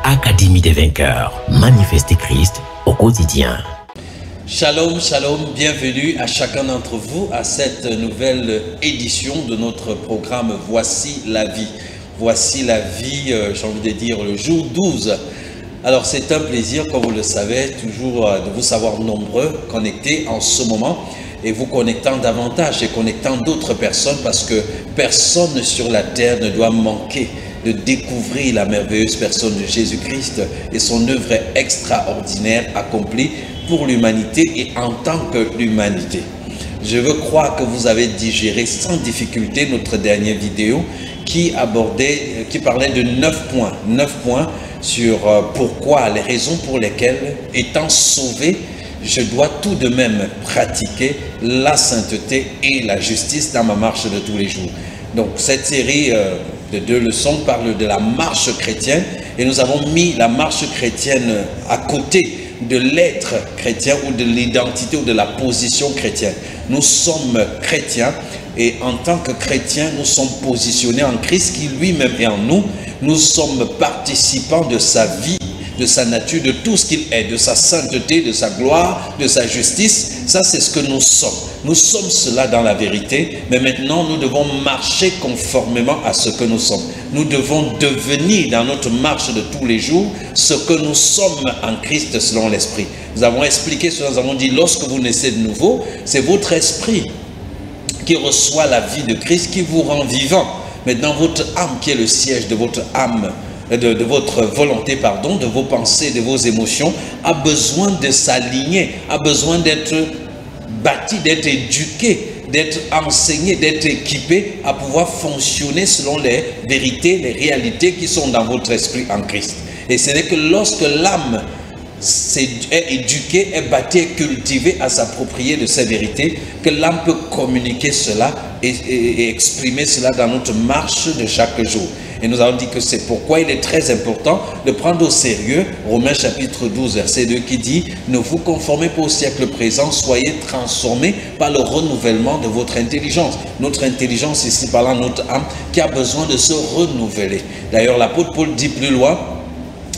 Académie des vainqueurs, manifestez Christ au quotidien. Shalom, shalom, bienvenue à chacun d'entre vous à cette nouvelle édition de notre programme Voici la vie. Voici la vie, j'ai envie de dire le jour 12. Alors c'est un plaisir, comme vous le savez, toujours de vous savoir nombreux connectés en ce moment et vous connectant davantage et connectant d'autres personnes parce que personne sur la terre ne doit manquer de découvrir la merveilleuse personne de Jésus-Christ et son œuvre extraordinaire accomplie pour l'humanité et en tant que l'humanité. Je veux croire que vous avez digéré sans difficulté notre dernière vidéo qui parlait de 9 points sur pourquoi, les raisons pour lesquelles, étant sauvé, je dois tout de même pratiquer la sainteté et la justice dans ma marche de tous les jours. Donc cette série de 2 leçons parle de la marche chrétienne et nous avons mis la marche chrétienne à côté de l'être chrétien ou de l'identité ou de la position chrétienne. Nous sommes chrétiens et en tant que chrétiens, nous sommes positionnés en Christ qui lui-même est en nous. Nous sommes participants de sa vie, de sa nature, de tout ce qu'il est, de sa sainteté, de sa gloire, de sa justice. Ça, c'est ce que nous sommes. Nous sommes cela dans la vérité, mais maintenant, nous devons marcher conformément à ce que nous sommes. Nous devons devenir dans notre marche de tous les jours ce que nous sommes en Christ selon l'Esprit. Nous avons expliqué cela, nous avons dit, lorsque vous naissez de nouveau, c'est votre esprit qui reçoit la vie de Christ, qui vous rend vivant. Maintenant, votre âme, qui est le siège de votre âme, de votre volonté, pardon, de vos pensées, de vos émotions, a besoin de s'aligner, a besoin d'être bâti, d'être éduqué, d'être enseigné, d'être équipé à pouvoir fonctionner selon les vérités, les réalités qui sont dans votre esprit en Christ. Et ce n'est que lorsque l'âme est éduquée, est bâtie, est cultivée à s'approprier de ces vérités, que l'âme peut communiquer cela et exprimer cela dans notre marche de chaque jour. Et nous avons dit que c'est pourquoi il est très important de prendre au sérieux Romains chapitre 12 verset 2 qui dit « Ne vous conformez pas au siècle présent, soyez transformés par le renouvellement de votre intelligence. » Notre intelligence ici parlant notre âme qui a besoin de se renouveler. D'ailleurs l'apôtre Paul dit plus loin,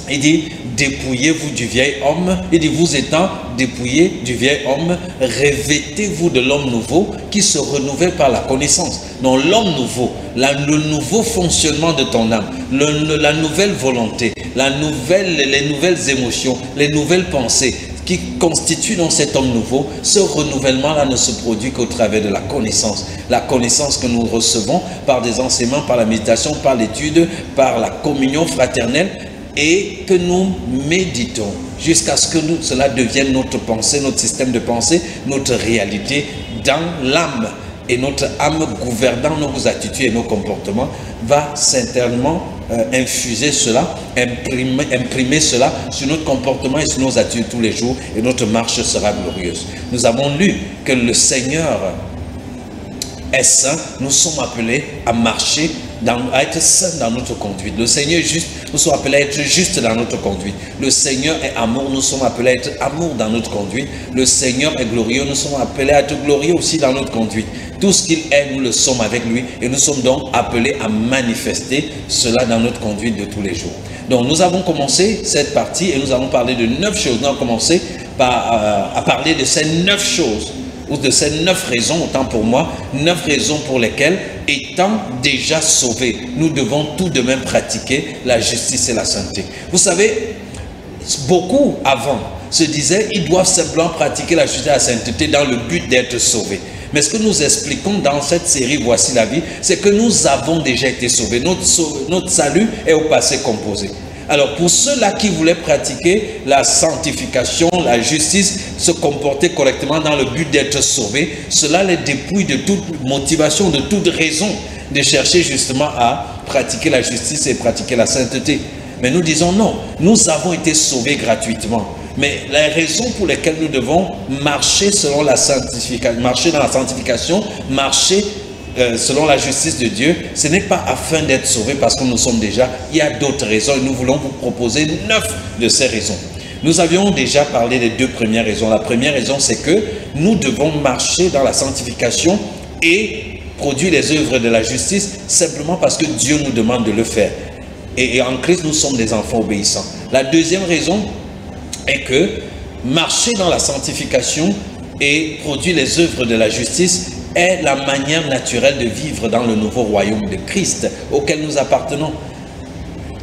il dit « Dépouillez-vous du vieil homme » il dit « Vous étant dépouillés du vieil homme, revêtez-vous de l'homme nouveau qui se renouvelle par la connaissance. » Donc l'homme nouveau, le nouveau fonctionnement de ton âme, la nouvelle volonté, les nouvelles émotions, les nouvelles pensées qui constituent dans cet homme nouveau, ce renouvellement-là ne se produit qu'au travers de la connaissance. La connaissance que nous recevons par des enseignements, par la méditation, par l'étude, par la communion fraternelle, et que nous méditons jusqu'à ce que cela devienne notre pensée, notre système de pensée, notre réalité dans l'âme. Et notre âme gouvernant nos attitudes et nos comportements va certainement infuser cela, imprimer cela sur notre comportement et sur nos attitudes tous les jours et notre marche sera glorieuse. Nous avons lu que le Seigneur est saint, nous sommes appelés à marcher, à être saints dans notre conduite. Le Seigneur est juste, nous sommes appelés à être justes dans notre conduite. Le Seigneur est amour, nous sommes appelés à être amour dans notre conduite. Le Seigneur est glorieux, nous sommes appelés à être glorieux aussi dans notre conduite. Tout ce qu'il est, nous le sommes avec lui et nous sommes donc appelés à manifester cela dans notre conduite de tous les jours. Donc nous avons commencé cette partie et nous avons parlé de 9 choses. Nous avons commencé à parler de ces 9 choses, ou de ces 9 raisons, autant pour moi, 9 raisons pour lesquelles, étant déjà sauvés, nous devons tout de même pratiquer la justice et la sainteté. Vous savez, beaucoup avant se disaient, ils doivent simplement pratiquer la justice et la sainteté dans le but d'être sauvés. Mais ce que nous expliquons dans cette série Voici la vie, c'est que nous avons déjà été sauvés. Notre salut est au passé composé. Alors pour ceux-là qui voulaient pratiquer la sanctification, la justice, se comporter correctement dans le but d'être sauvés, cela les dépouille de toute motivation, de toute raison de chercher justement à pratiquer la justice et pratiquer la sainteté. Mais nous disons non, nous avons été sauvés gratuitement. Mais les raisons pour lesquelles nous devons marcher selon la sanctification, marcher dans la sanctification, marcher selon la justice de Dieu, ce n'est pas afin d'être sauvés parce que nous sommes déjà, il y a d'autres raisons et nous voulons vous proposer 9 de ces raisons. Nous avions déjà parlé des 2 premières raisons. La première raison, c'est que nous devons marcher dans la sanctification et produire les œuvres de la justice simplement parce que Dieu nous demande de le faire. et en Christ, nous sommes des enfants obéissants. La deuxième raison est que marcher dans la sanctification et produire les œuvres de la justice est la manière naturelle de vivre dans le nouveau royaume de Christ auquel nous appartenons.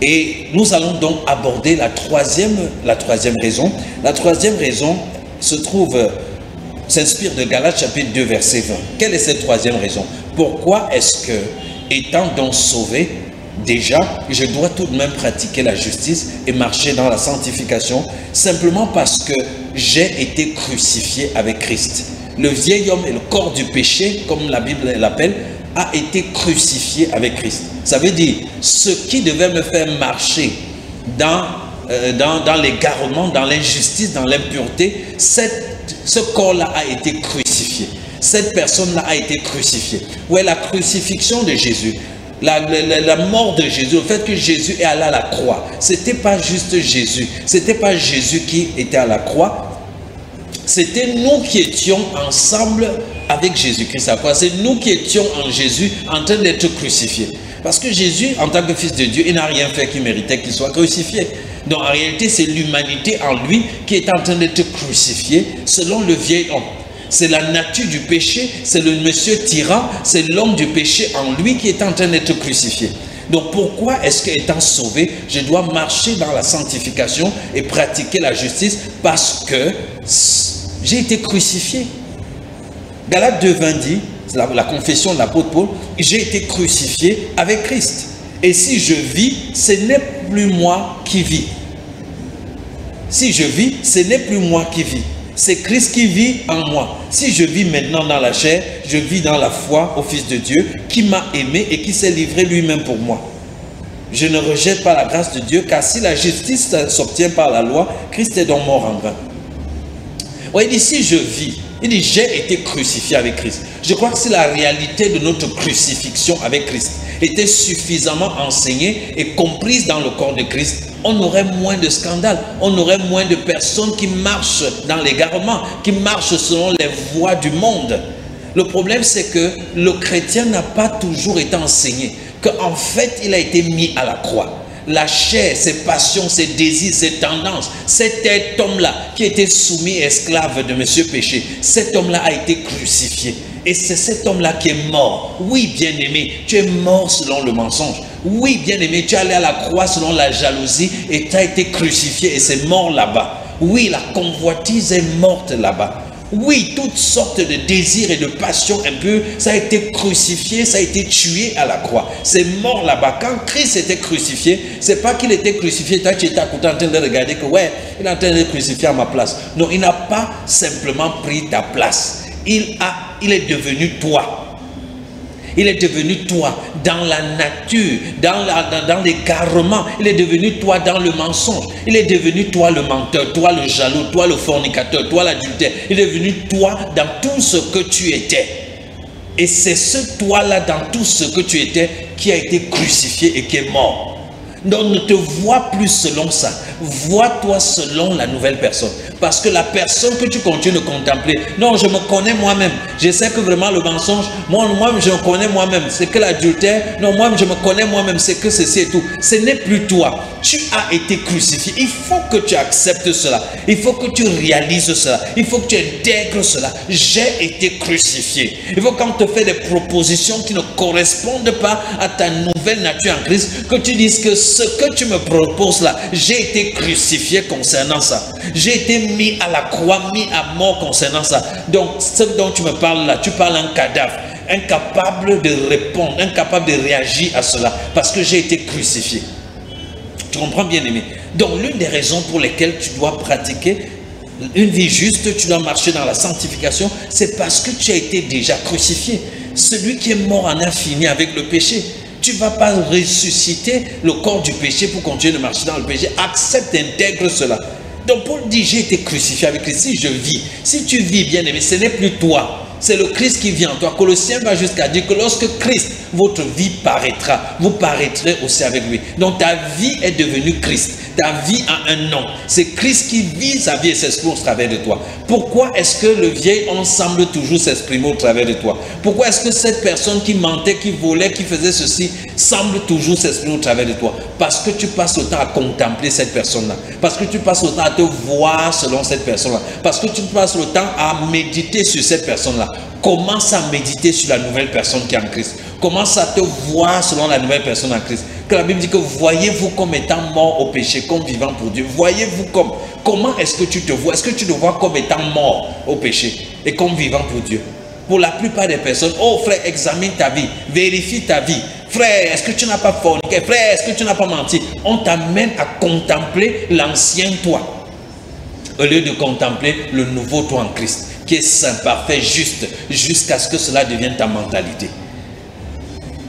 Et nous allons donc aborder la troisième raison. La troisième raison s'inspire de Galates chapitre 2 verset 20. Quelle est cette troisième raison? Pourquoi est-ce que, étant donc sauvé, déjà, je dois tout de même pratiquer la justice et marcher dans la sanctification, simplement parce que j'ai été crucifié avec Christ. Le vieil homme et le corps du péché, comme la Bible l'appelle, a été crucifié avec Christ. Ça veut dire, ce qui devait me faire marcher dans l'égarement, dans l'injustice, dans l'impureté, ce corps-là a été crucifié. Cette personne-là a été crucifiée. Ouais, la crucifixion de Jésus, la mort de Jésus, le fait que Jésus est allé à la croix, c'était pas juste Jésus, c'était pas Jésus qui était à la croix, c'était nous qui étions ensemble avec Jésus-Christ à la croix. C'est nous qui étions en Jésus en train d'être crucifiés. Parce que Jésus, en tant que fils de Dieu, il n'a rien fait qui méritait qu'il soit crucifié. Donc en réalité, c'est l'humanité en lui qui est en train d'être crucifiée selon le vieil homme. C'est la nature du péché, c'est le monsieur tyran, c'est l'homme du péché en lui qui est en train d'être crucifié. Donc pourquoi est-ce qu'étant sauvé, je dois marcher dans la sanctification et pratiquer la justice? Parce que j'ai été crucifié. Galates 2:20 dit, c'est la confession de l'apôtre Paul, j'ai été crucifié avec Christ. Et si je vis, ce n'est plus moi qui vis. Si je vis, ce n'est plus moi qui vis. C'est Christ qui vit en moi. Si je vis maintenant dans la chair, je vis dans la foi au Fils de Dieu qui m'a aimé et qui s'est livré lui-même pour moi. Je ne rejette pas la grâce de Dieu, car si la justice s'obtient par la loi, Christ est donc mort en vain. Ouais, il dit, si je vis, il dit, j'ai été crucifié avec Christ. Je crois que si la réalité de notre crucifixion avec Christ était suffisamment enseignée et comprise dans le corps de Christ, on aurait moins de scandales, on aurait moins de personnes qui marchent dans l'égarement, qui marchent selon les voies du monde. Le problème, c'est que le chrétien n'a pas toujours été enseigné, qu'en fait, il a été mis à la croix. La chair, ses passions, ses désirs, ses tendances, cet homme-là qui était soumis esclave de Monsieur Péché, cet homme-là a été crucifié. Et c'est cet homme-là qui est mort. Oui, bien-aimé, tu es mort selon le mensonge. Oui, bien-aimé, tu es allé à la croix selon la jalousie et tu as été crucifié et c'est mort là-bas. Oui, la convoitise est morte là-bas. Oui, toutes sortes de désirs et de passions impures, ça a été crucifié, ça a été tué à la croix. C'est mort là-bas. Quand Christ était crucifié, c'est pas qu'il était crucifié, toi tu étais à côté en train de regarder que ouais, il est en train d'être crucifié à ma place. Non, il n'a pas simplement pris ta place. Il est devenu toi. Il est devenu toi dans la nature, dans l'égarement. Il est devenu toi dans le mensonge. Il est devenu toi le menteur, toi le jaloux, toi le fornicateur, toi l'adultère. Il est devenu toi dans tout ce que tu étais. Et c'est ce toi-là dans tout ce que tu étais qui a été crucifié et qui est mort. Donc ne te vois plus selon ça. Vois-toi selon la nouvelle personne. Parce que la personne que tu continues de contempler, non, je me connais moi-même. Je sais que vraiment le mensonge, moi je me connais moi-même. C'est que l'adultère, non, moi je me connais moi-même. C'est que ceci et tout. Ce n'est plus toi. Tu as été crucifié. Il faut que tu acceptes cela. Il faut que tu réalises cela. Il faut que tu intègres cela. J'ai été crucifié. Il faut quand on te fait des propositions qui ne correspondent pas à ta nouvelle nature en Christ, que tu dises que ce que tu me proposes là, j'ai été crucifié concernant ça. J'ai été mis à la croix, mis à mort concernant ça. Donc, ce dont tu me parles là, tu parles un cadavre, incapable de répondre, incapable de réagir à cela, parce que j'ai été crucifié. Tu comprends, bien aimé? Donc, l'une des raisons pour lesquelles tu dois pratiquer une vie juste, tu dois marcher dans la sanctification, c'est parce que tu as été déjà crucifié. Celui qui est mort en a fini avec le péché. Tu ne vas pas ressusciter le corps du péché pour continuer de marcher dans le péché. Accepte, intègre cela. Donc Paul dit, j'ai été crucifié avec Christ. Si je vis, si tu vis bien aimé, ce n'est plus toi. C'est le Christ qui vit en toi. Colossiens va jusqu'à dire que lorsque Christ, votre vie paraîtra, vous paraîtrez aussi avec lui. Donc ta vie est devenue Christ. Ta vie a un nom. C'est Christ qui vit sa vie et s'exprime au travers de toi. Pourquoi est-ce que le vieil homme semble toujours s'exprimer au travers de toi? Pourquoi est-ce que cette personne qui mentait, qui volait, qui faisait ceci, semble toujours s'exprimer au travers de toi? Parce que tu passes le temps à contempler cette personne-là. Parce que tu passes le temps à te voir selon cette personne-là. Parce que tu passes le temps à méditer sur cette personne-là. Commence à méditer sur la nouvelle personne qui est en Christ. Commence à te voir selon la nouvelle personne en Christ. Que la Bible dit que voyez-vous comme étant mort au péché, comme vivant pour Dieu. Voyez-vous comme. Comment est-ce que tu te vois? Est-ce que tu te vois comme étant mort au péché et comme vivant pour Dieu? Pour la plupart des personnes, oh frère, examine ta vie, vérifie ta vie. Frère, est-ce que tu n'as pas forniqué? Frère, est-ce que tu n'as pas menti? On t'amène à contempler l'ancien toi, au lieu de contempler le nouveau toi en Christ, qui est saint, parfait, juste, jusqu'à ce que cela devienne ta mentalité.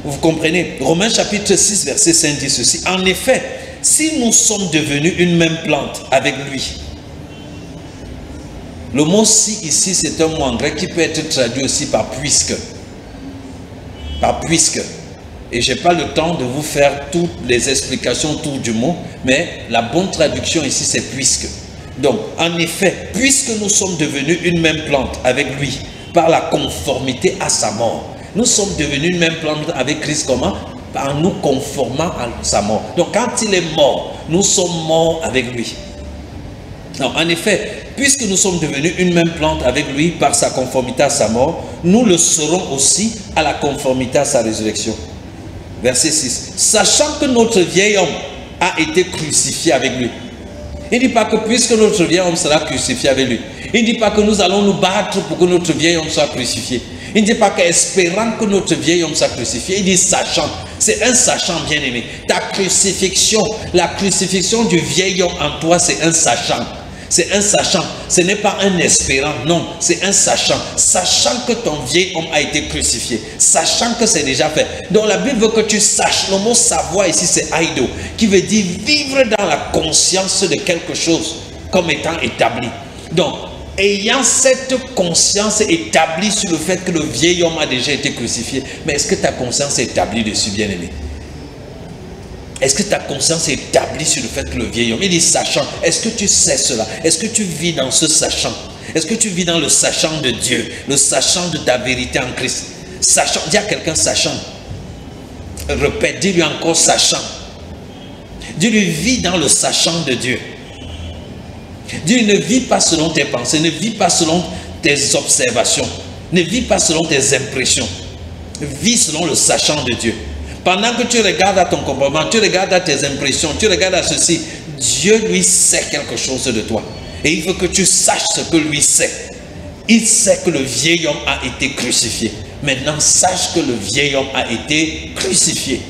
Vous comprenez? Romains chapitre 6, verset 5 dit ceci. En effet, si nous sommes devenus une même plante avec lui. Le mot si ici, c'est un mot en grec qui peut être traduit aussi par puisque. Par puisque. Et je n'ai pas le temps de vous faire toutes les explications autour du mot, mais la bonne traduction ici, c'est puisque. Donc, en effet, puisque nous sommes devenus une même plante avec lui, par la conformité à sa mort. Nous sommes devenus une même plante avec Christ, comment? En nous conformant à sa mort. Donc quand il est mort, nous sommes morts avec lui. Non, en effet, puisque nous sommes devenus une même plante avec lui par sa conformité à sa mort, nous le serons aussi à la conformité à sa résurrection. Verset 6. Sachant que notre vieil homme a été crucifié avec lui. Il ne dit pas que puisque notre vieil homme sera crucifié avec lui. Il ne dit pas que nous allons nous battre pour que notre vieil homme soit crucifié. Il ne dit pas qu'espérant que notre vieil homme soit crucifié. Il dit sachant. C'est un sachant, bien aimé. Ta crucifixion, la crucifixion du vieil homme en toi, c'est un sachant. C'est un sachant. Ce n'est pas un espérant, non. C'est un sachant. Sachant que ton vieil homme a été crucifié. Sachant que c'est déjà fait. Donc la Bible veut que tu saches. Le mot savoir ici, c'est aido, qui veut dire vivre dans la conscience de quelque chose comme étant établi. Donc, ayant cette conscience établie sur le fait que le vieil homme a déjà été crucifié, mais est-ce que ta conscience est établie dessus, bien-aimé? Est-ce que ta conscience est établie sur le fait que le vieil homme, il dit sachant, est-ce que tu sais cela? Est-ce que tu vis dans ce sachant? Est-ce que tu vis dans le sachant de Dieu, le sachant de ta vérité en Christ? Sachant, dis à quelqu'un sachant. Répète, dis-lui encore sachant. Dis-lui vis dans le sachant de Dieu. Dieu ne vit pas selon tes pensées, ne vit pas selon tes observations, ne vit pas selon tes impressions. Vis selon le sachant de Dieu. Pendant que tu regardes à ton comportement, tu regardes à tes impressions, tu regardes à ceci, Dieu lui sait quelque chose de toi. Et il veut que tu saches ce que lui sait. Il sait que le vieil homme a été crucifié. Maintenant, sache que le vieil homme a été crucifié.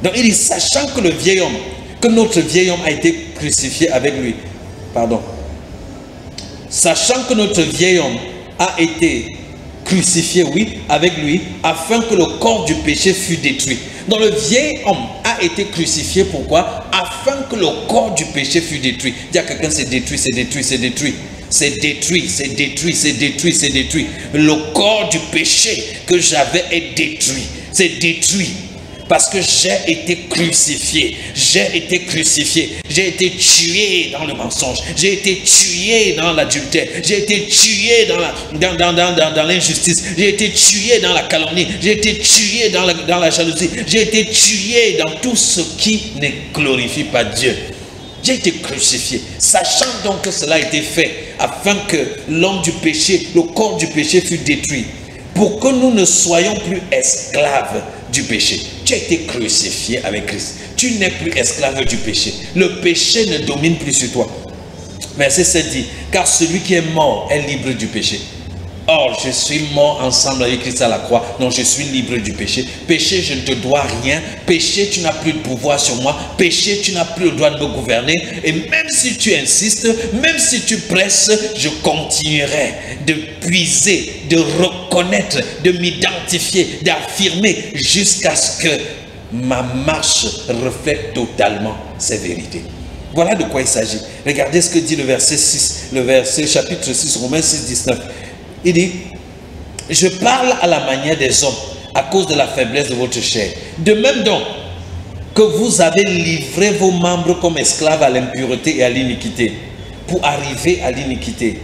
Donc il dit, sachant que le vieil homme, que notre vieil homme a été crucifié avec lui. Pardon. Sachant que notre vieil homme a été crucifié, oui, avec lui, afin que le corps du péché fût détruit. Donc le vieil homme a été crucifié, pourquoi? Afin que le corps du péché fût détruit. Dis à quelqu'un, c'est détruit, c'est détruit, c'est détruit. C'est détruit, c'est détruit, c'est détruit, c'est détruit. Le corps du péché que j'avais est détruit. C'est détruit. Parce que j'ai été crucifié. J'ai été crucifié. J'ai été tué dans le mensonge. J'ai été tué dans l'adultère. J'ai été tué dans l'injustice. J'ai été tué dans la calomnie. J'ai été tué dans la jalousie. J'ai été tué dans tout ce qui ne glorifie pas Dieu. J'ai été crucifié. Sachant donc que cela a été fait afin que l'homme du péché, le corps du péché fût détruit. Pour que nous ne soyons plus esclaves du péché. Tu as été crucifié avec Christ. Tu n'es plus esclave du péché. Le péché ne domine plus sur toi. Verset 7 dit, car celui qui est mort est libre du péché. Or, je suis mort ensemble avec Christ à la croix, donc je suis libre du péché. Péché, je ne te dois rien. Péché, tu n'as plus de pouvoir sur moi. Péché, tu n'as plus le droit de me gouverner. Et même si tu insistes, même si tu presses, je continuerai de puiser, de reconnaître, de m'identifier, d'affirmer jusqu'à ce que ma marche reflète totalement ces vérités. Voilà de quoi il s'agit. Regardez ce que dit le verset 6, le verset chapitre 6, Romains 6, 19. Il dit, je parle à la manière des hommes à cause de la faiblesse de votre chair. De même donc que vous avez livré vos membres comme esclaves à l'impureté et à l'iniquité, pour arriver à l'iniquité.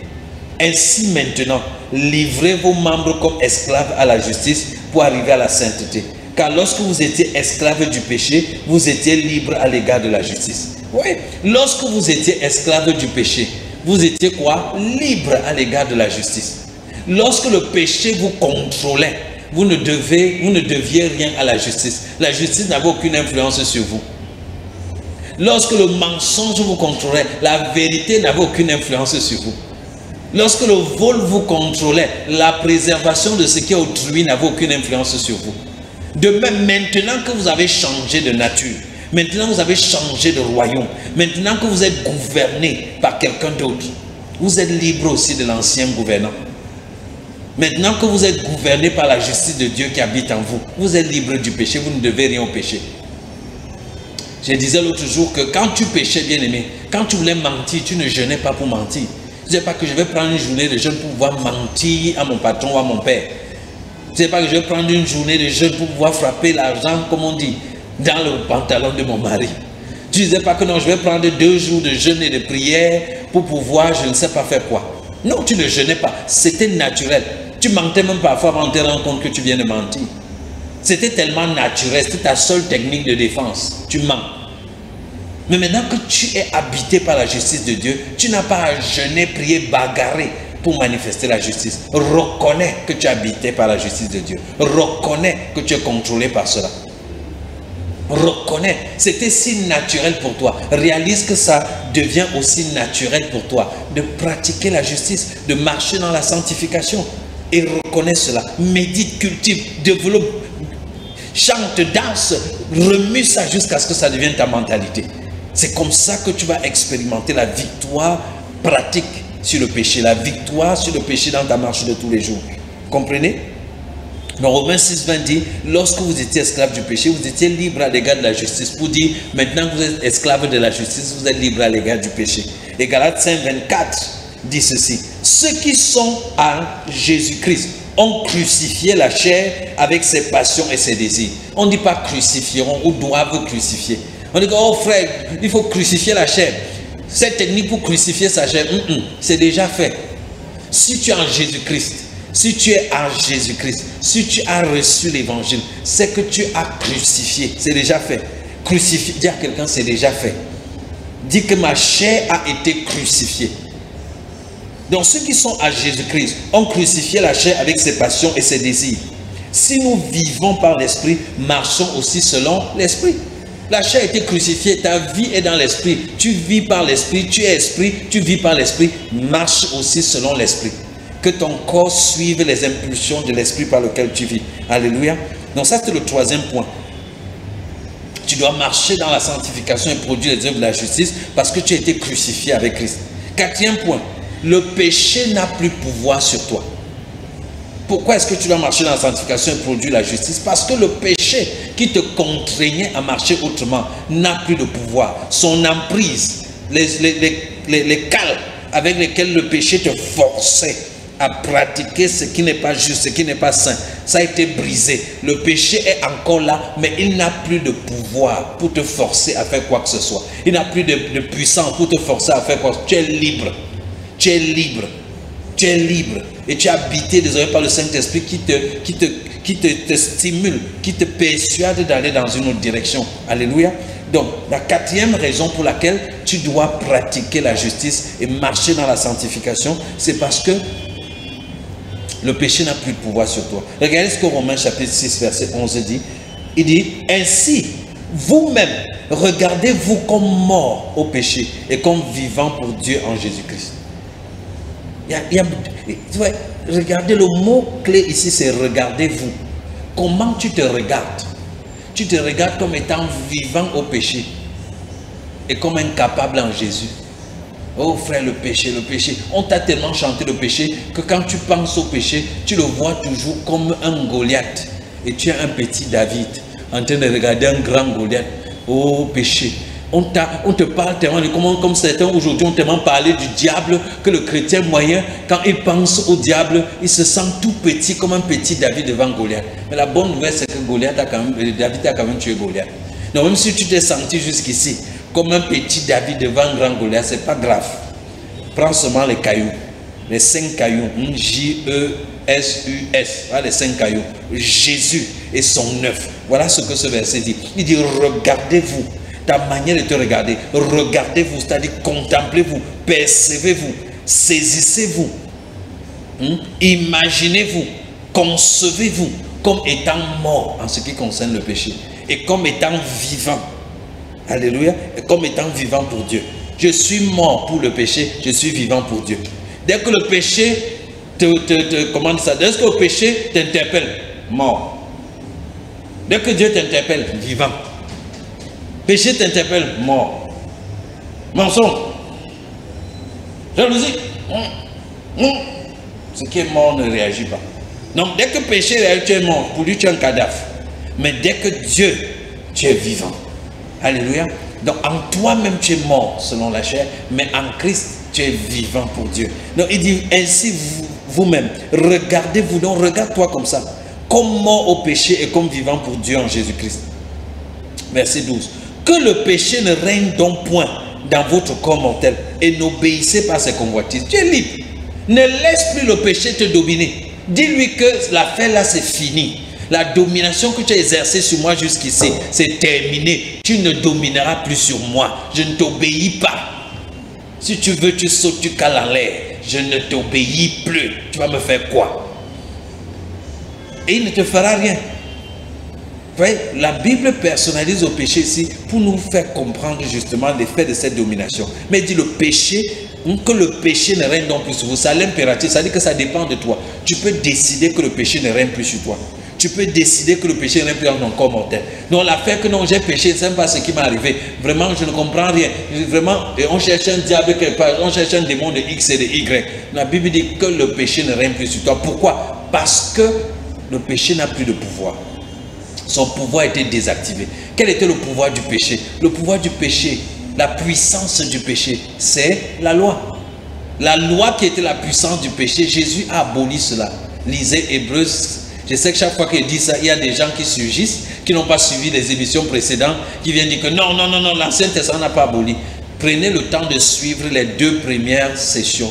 Ainsi maintenant, livrez vos membres comme esclaves à la justice, pour arriver à la sainteté. Car lorsque vous étiez esclaves du péché, vous étiez libres à l'égard de la justice. Oui, lorsque vous étiez esclaves du péché, vous étiez quoi? Libres à l'égard de la justice. Lorsque le péché vous contrôlait, vous ne deviez rien à la justice. La justice n'avait aucune influence sur vous. Lorsque le mensonge vous contrôlait, la vérité n'avait aucune influence sur vous. Lorsque le vol vous contrôlait, la préservation de ce qui est autrui n'avait aucune influence sur vous. De même, maintenant que vous avez changé de nature, maintenant que vous avez changé de royaume, maintenant que vous êtes gouverné par quelqu'un d'autre, vous êtes libre aussi de l'ancien gouvernant. Maintenant que vous êtes gouverné par la justice de Dieu qui habite en vous, vous êtes libre du péché, vous ne devez rien au péché. Je disais l'autre jour que quand tu péchais, bien-aimé, quand tu voulais mentir, tu ne jeûnais pas pour mentir. Tu ne sais pas que je vais prendre une journée de jeûne pour pouvoir mentir à mon patron ou à mon père. Tu ne sais pas que je vais prendre une journée de jeûne pour pouvoir frapper l'argent, comme on dit, dans le pantalon de mon mari. Tu ne disais pas que non, je vais prendre 2 jours de jeûne et de prière pour pouvoir, je ne sais pas faire quoi. Non, tu ne jeûnais pas. C'était naturel. Tu mentais même parfois avant de te rendre compte que tu viens de mentir. C'était tellement naturel, c'était ta seule technique de défense. Tu mens. Mais maintenant que tu es habité par la justice de Dieu, tu n'as pas à jeûner, prier, bagarrer pour manifester la justice. Reconnais que tu es habité par la justice de Dieu. Reconnais que tu es contrôlé par cela. Reconnais. C'était si naturel pour toi. Réalise que ça devient aussi naturel pour toi de pratiquer la justice, de marcher dans la sanctification. Et reconnais cela. Médite, cultive, développe, chante, danse, remue ça jusqu'à ce que ça devienne ta mentalité. C'est comme ça que tu vas expérimenter la victoire pratique sur le péché, la victoire sur le péché dans ta marche de tous les jours. Comprenez? Dans Romains 6:20 dit, lorsque vous étiez esclaves du péché, vous étiez libres à l'égard de la justice. Pour dire, maintenant que vous êtes esclaves de la justice, vous êtes libres à l'égard du péché. Et Galates 5:24 dit ceci, ceux qui sont à Jésus-Christ ont crucifié la chair avec ses passions et ses désirs. On ne dit pas crucifieront ou doivent crucifier. On dit, oh frère, il faut crucifier la chair. Cette technique pour crucifier sa chair, c'est déjà fait. Si tu es en Jésus-Christ, si tu es en Jésus-Christ, si tu as reçu l'évangile, c'est que tu as crucifié. C'est déjà fait. Crucifier, dis à quelqu'un, c'est déjà fait. Dis que ma chair a été crucifiée. Donc ceux qui sont à Jésus-Christ ont crucifié la chair avec ses passions et ses désirs. Si nous vivons par l'esprit, marchons aussi selon l'esprit. La chair a été crucifiée, ta vie est dans l'esprit. Tu vis par l'esprit, tu es esprit, tu vis par l'esprit. Marche aussi selon l'esprit. Que ton corps suive les impulsions de l'esprit par lequel tu vis. Alléluia. Donc ça c'est le 3e point. Tu dois marcher dans la sanctification et produire les œuvres de la justice parce que tu as été crucifié avec Christ. 4e point. Le péché n'a plus pouvoir sur toi. Pourquoi est-ce que tu dois marcher dans la sanctification et produire la justice? Parce que le péché qui te contraignait à marcher autrement n'a plus de pouvoir. Son emprise, les cales avec lesquels le péché te forçait à pratiquer ce qui n'est pas juste, ce qui n'est pas sain, ça a été brisé. Le péché est encore là, mais il n'a plus de pouvoir pour te forcer à faire quoi que ce soit. Il n'a plus de puissance pour te forcer à faire quoi que ce soit. Tu es libre. Tu es libre. Tu es libre. Et tu es habité désormais par le Saint-Esprit qui te stimule, qui te persuade d'aller dans une autre direction. Alléluia. Donc, la 4e raison pour laquelle tu dois pratiquer la justice et marcher dans la sanctification, c'est parce que le péché n'a plus de pouvoir sur toi. Regardez ce que Romains chapitre 6, verset 11 dit. Il dit, ainsi, vous-même, regardez-vous comme mort au péché et comme vivant pour Dieu en Jésus-Christ. Regardez, le mot clé ici, c'est regardez-vous. Comment tu te regardes? Tu te regardes comme étant vivant au péché et comme incapable en Jésus. Oh frère, le péché. On t'a tellement chanté le péché que quand tu penses au péché, tu le vois toujours comme un Goliath. Et tu es un petit David en train de regarder un grand Goliath. Oh péché. On te parle tellement, comme certains aujourd'hui ont tellement parlé du diable que le chrétien moyen, quand il pense au diable, il se sent tout petit comme un petit David devant Goliath. Mais la bonne nouvelle, c'est que David a quand même tué Goliath. Donc même si tu t'es senti jusqu'ici comme un petit David devant un grand Goliath, c'est pas grave. Prends seulement les cailloux, les 5 cailloux, J-E-S-U-S, voilà les 5 cailloux. Jésus et son œuf. Voilà ce que ce verset dit. Il dit, regardez-vous, ta manière de te regarder, regardez-vous, c'est-à-dire contemplez-vous, percevez-vous, saisissez-vous, imaginez-vous, concevez-vous comme étant mort en ce qui concerne le péché et comme étant vivant. Alléluia. Et comme étant vivant pour Dieu. Je suis mort pour le péché, je suis vivant pour Dieu. Dès que le péché comment ça? Dès que le péché t'interpelle, mort. Dès que Dieu t'interpelle, vivant. Péché t'interpelle, mort. Mensonge. Jalousie. Ce qui est mort ne réagit pas. Donc dès que péché réagit, tu es mort. Pour lui, tu es un cadavre. Mais dès que Dieu, tu es vivant. Alléluia. Donc en toi-même tu es mort selon la chair, mais en Christ tu es vivant pour Dieu. Donc il dit ainsi vous-même, regardez-vous, donc regarde-toi comme ça, comme mort au péché et comme vivant pour Dieu en Jésus-Christ. Verset 12. Que le péché ne règne donc point dans votre corps mortel et n'obéissez pas à ses convoitises. Tu es libre. Ne laisse plus le péché te dominer. Dis-lui que l'affaire là c'est fini. La domination que tu as exercée sur moi jusqu'ici, c'est terminé. Tu ne domineras plus sur moi. Je ne t'obéis pas. Si tu veux, tu sautes, tu cales en l'air. Je ne t'obéis plus. Tu vas me faire quoi? Et il ne te fera rien. Vous voyez, la Bible personnalise le péché ici pour nous faire comprendre justement l'effet de cette domination. Mais il dit le péché, que le péché ne règne donc plus sur vous. C'est l'impératif, ça dit que ça dépend de toi. Tu peux décider que le péché ne règne plus sur toi. Tu peux décider que le péché ne règne plus dans ton corps mortel. Donc l'affaire que non, j'ai péché, je ne sais pas ce qui m'est arrivé. Vraiment, je ne comprends rien. Vraiment, on cherche un diable quelque part, on cherche un démon de X et de Y. La Bible dit que le péché ne règne plus sur toi. Pourquoi? Parce que le péché n'a plus de pouvoir. Son pouvoir a été désactivé. Quel était le pouvoir du péché? Le pouvoir du péché, la puissance du péché, c'est la loi. La loi qui était la puissance du péché, Jésus a aboli cela. Lisez Hébreux. Je sais que chaque fois qu'il dit ça, il y a des gens qui surgissent, qui n'ont pas suivi les émissions précédentes, qui viennent dire que non, non, non, non, l'Ancien Testament n'a pas aboli. Prenez le temps de suivre les 2 premières sessions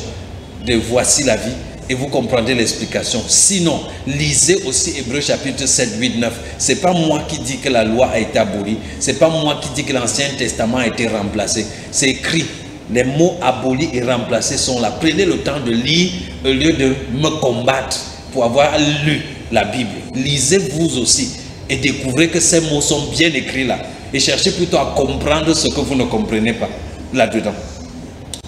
de Voici la vie et vous comprendrez l'explication. Sinon, lisez aussi Hébreux chapitre 7, 8, 9. Ce n'est pas moi qui dis que la loi a été abolie. Ce n'est pas moi qui dis que l'Ancien Testament a été remplacé. C'est écrit. Les mots abolis et remplacés sont là. Prenez le temps de lire au lieu de me combattre pour avoir lu la Bible. Lisez vous aussi et découvrez que ces mots sont bien écrits là. Et cherchez plutôt à comprendre ce que vous ne comprenez pas là-dedans.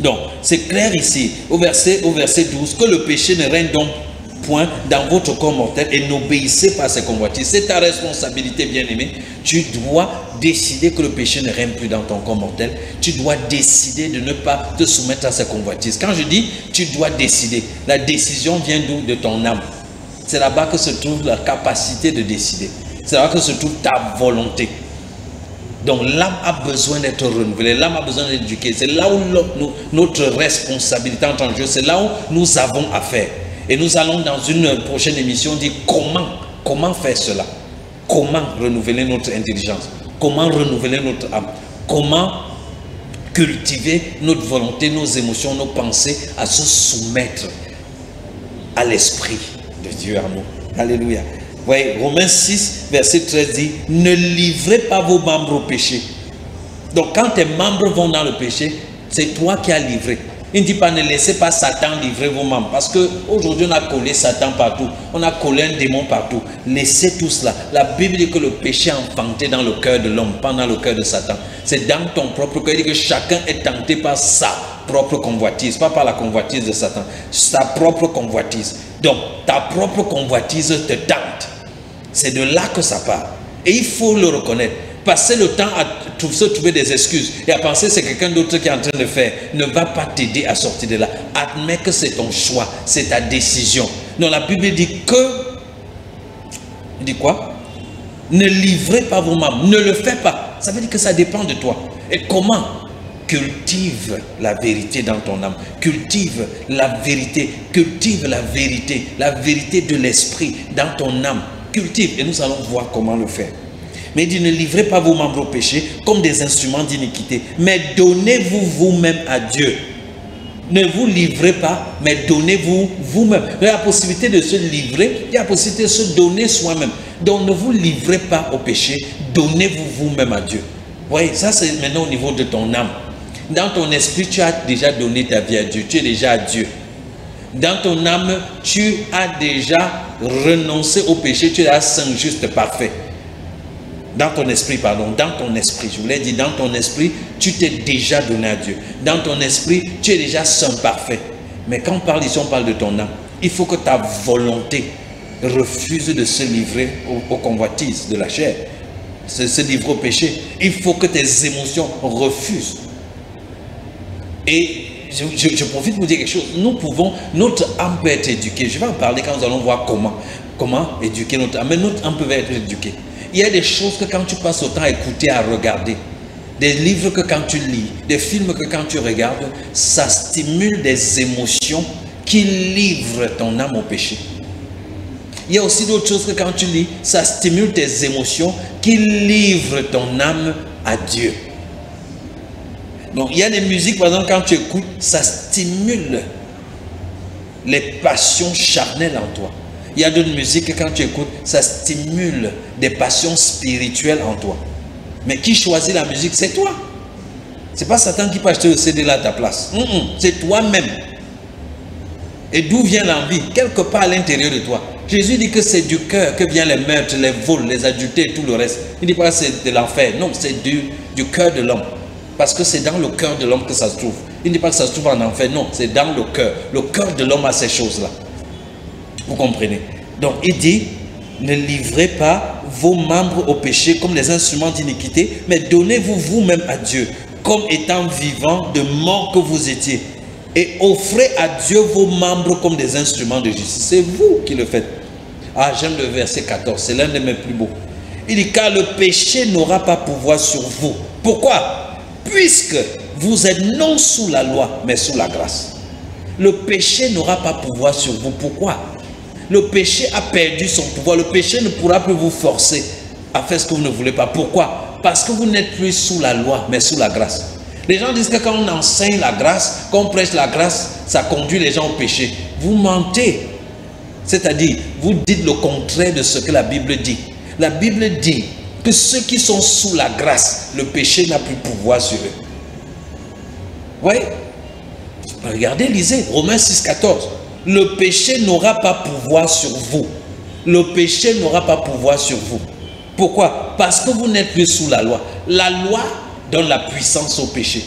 Donc, c'est clair ici, au verset 12, que le péché ne règne donc point dans votre corps mortel et n'obéissez pas à ses convoitises. C'est ta responsabilité, bien-aimé. Tu dois décider que le péché ne règne plus dans ton corps mortel. Tu dois décider de ne pas te soumettre à ses convoitises. Quand je dis tu dois décider, la décision vient d'où? De ton âme. C'est là-bas que se trouve la capacité de décider. C'est là-bas que se trouve ta volonté. Donc l'âme a besoin d'être renouvelée, l'âme a besoin d'être éduquée. C'est là où notre responsabilité en tant que Dieu, c'est là où nous avons à faire. Et nous allons dans une prochaine émission dire comment faire cela. Comment renouveler notre intelligence. Comment renouveler notre âme. Comment cultiver notre volonté, nos émotions, nos pensées à se soumettre à l'esprit de Dieu en nous. Alléluia. Vous voyez, Romains 6, verset 13 dit, ne livrez pas vos membres au péché. Donc quand tes membres vont dans le péché, c'est toi qui as livré. Il ne dit pas ne laissez pas Satan livrer vos membres. Parce qu'aujourd'hui on a collé Satan partout. On a collé un démon partout. Laissez tout cela. La Bible dit que le péché est enfanté dans le cœur de l'homme, pas dans le cœur de Satan. C'est dans ton propre cœur. Il dit que chacun est tenté par sa propre convoitise. Pas par la convoitise de Satan. Sa propre convoitise. Donc ta propre convoitise te tente. C'est de là que ça part. Et il faut le reconnaître. Passer le temps à se trouver des excuses et à penser que c'est quelqu'un d'autre qui est en train de faire ne va pas t'aider à sortir de là. Admets que c'est ton choix, c'est ta décision. Non, la Bible dit que... Il dit quoi? Ne livrez pas vos membres, ne le faites pas. Ça veut dire que ça dépend de toi. Et comment? Cultive la vérité dans ton âme. Cultive la vérité. Cultive la vérité. La vérité de l'esprit dans ton âme. Cultive. Et nous allons voir comment le faire. Mais il dit, ne livrez pas vos membres au péché comme des instruments d'iniquité, mais donnez-vous vous-même à Dieu. Ne vous livrez pas, mais donnez-vous vous-même. Il y a la possibilité de se livrer, il y a la possibilité de se donner soi-même. Donc ne vous livrez pas au péché, donnez-vous vous-même à Dieu. Vous voyez, ça c'est maintenant au niveau de ton âme. Dans ton esprit, tu as déjà donné ta vie à Dieu, tu es déjà à Dieu. Dans ton âme, tu as déjà renoncé au péché, tu es là saint, juste, parfait. Dans ton esprit, pardon, dans ton esprit, je voulais dire, dans ton esprit, tu t'es déjà donné à Dieu. Dans ton esprit, tu es déjà saint, parfait. Mais quand on parle ici, on parle de ton âme. Il faut que ta volonté refuse de se livrer aux convoitises de la chair, se livrer au péché. Il faut que tes émotions refusent. Et je profite pour dire quelque chose. Nous pouvons, notre âme peut être éduquée. Je vais en parler quand nous allons voir comment éduquer notre âme. Mais notre âme peut être éduquée. Il y a des choses que quand tu passes autant à écouter, à regarder, des livres que quand tu lis, des films que quand tu regardes, ça stimule des émotions qui livrent ton âme au péché. Il y a aussi d'autres choses que quand tu lis, ça stimule tes émotions qui livrent ton âme à Dieu. Donc il y a des musiques, par exemple, quand tu écoutes, ça stimule les passions charnelles en toi. Il y a d'autres musiques que quand tu écoutes, ça stimule des passions spirituelles en toi. Mais qui choisit la musique? C'est toi. C'est pas Satan qui peut acheter le CD là à ta place. C'est toi-même. Et d'où vient l'envie? Quelque part à l'intérieur de toi. Jésus dit que c'est du cœur que viennent les meurtres, les vols, les adultères et tout le reste. Il ne dit pas que c'est de l'enfer. Non, c'est du cœur de l'homme. Parce que c'est dans le cœur de l'homme que ça se trouve. Il ne dit pas que ça se trouve en enfer. Non, c'est dans le cœur. Le cœur de l'homme a ces choses-là. Vous comprenez? Donc il dit, ne livrez pas vos membres au péché comme des instruments d'iniquité, mais donnez-vous vous-même à Dieu, comme étant vivants de mort que vous étiez. Et offrez à Dieu vos membres comme des instruments de justice. C'est vous qui le faites. Ah, j'aime le verset 14, c'est l'un de mes plus beaux. Il dit, car le péché n'aura pas pouvoir sur vous. Pourquoi? Puisque vous êtes non sous la loi, mais sous la grâce. Le péché n'aura pas pouvoir sur vous. Pourquoi? Le péché a perdu son pouvoir. Le péché ne pourra plus vous forcer à faire ce que vous ne voulez pas. Pourquoi? Parce que vous n'êtes plus sous la loi, mais sous la grâce. Les gens disent que quand on enseigne la grâce, quand on prêche la grâce, ça conduit les gens au péché. Vous mentez. C'est-à-dire, vous dites le contraire de ce que la Bible dit. La Bible dit que ceux qui sont sous la grâce, le péché n'a plus pouvoir sur eux. Vous voyez? Regardez, lisez, Romains 6, 14. Le péché n'aura pas pouvoir sur vous. Le péché n'aura pas pouvoir sur vous. Pourquoi? Parce que vous n'êtes plus sous la loi. La loi donne la puissance au péché.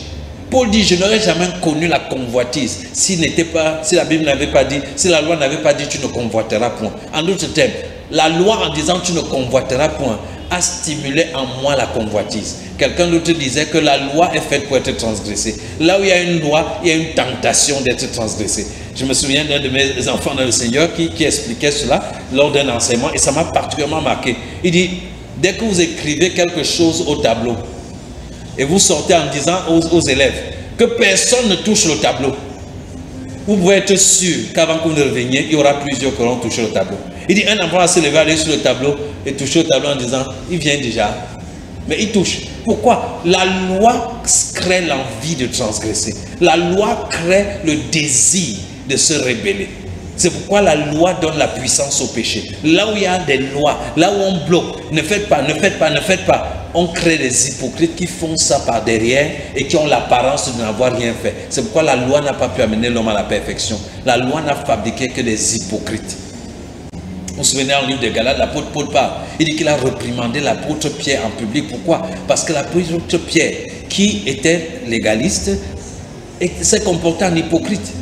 Paul dit, je n'aurais jamais connu la convoitise si la Bible n'avait pas dit, si la loi n'avait pas dit tu ne convoiteras point. En d'autres termes, la loi en disant tu ne convoiteras point a stimulé en moi la convoitise. Quelqu'un d'autre disait que la loi est faite pour être transgressée. Là où il y a une loi, il y a une tentation d'être transgressée. Je me souviens d'un de mes enfants dans le Seigneur qui expliquait cela lors d'un enseignement et ça m'a particulièrement marqué. Il dit, dès que vous écrivez quelque chose au tableau et vous sortez en disant aux élèves que personne ne touche le tableau, vous pouvez être sûr qu'avant que vous ne reveniez, il y aura plusieurs qui auront touché le tableau. Il dit, un enfant va se lever, aller sur le tableau et toucher le tableau en disant, il vient déjà. Mais il touche. Pourquoi? La loi crée l'envie de transgresser. La loi crée le désir de se rebeller. C'est pourquoi la loi donne la puissance au péché. Là où il y a des lois, là où on bloque, ne faites pas, ne faites pas, ne faites pas, on crée des hypocrites qui font ça par derrière et qui ont l'apparence de n'avoir rien fait. C'est pourquoi la loi n'a pas pu amener l'homme à la perfection. La loi n'a fabriqué que des hypocrites. Vous vous souvenez, en livre de Galates, l'apôtre Paul parle. Il dit qu'il a reprimandé l'apôtre Pierre en public. Pourquoi? Parce que l'apôtre Pierre, qui était légaliste, s'est comporté en hypocrite.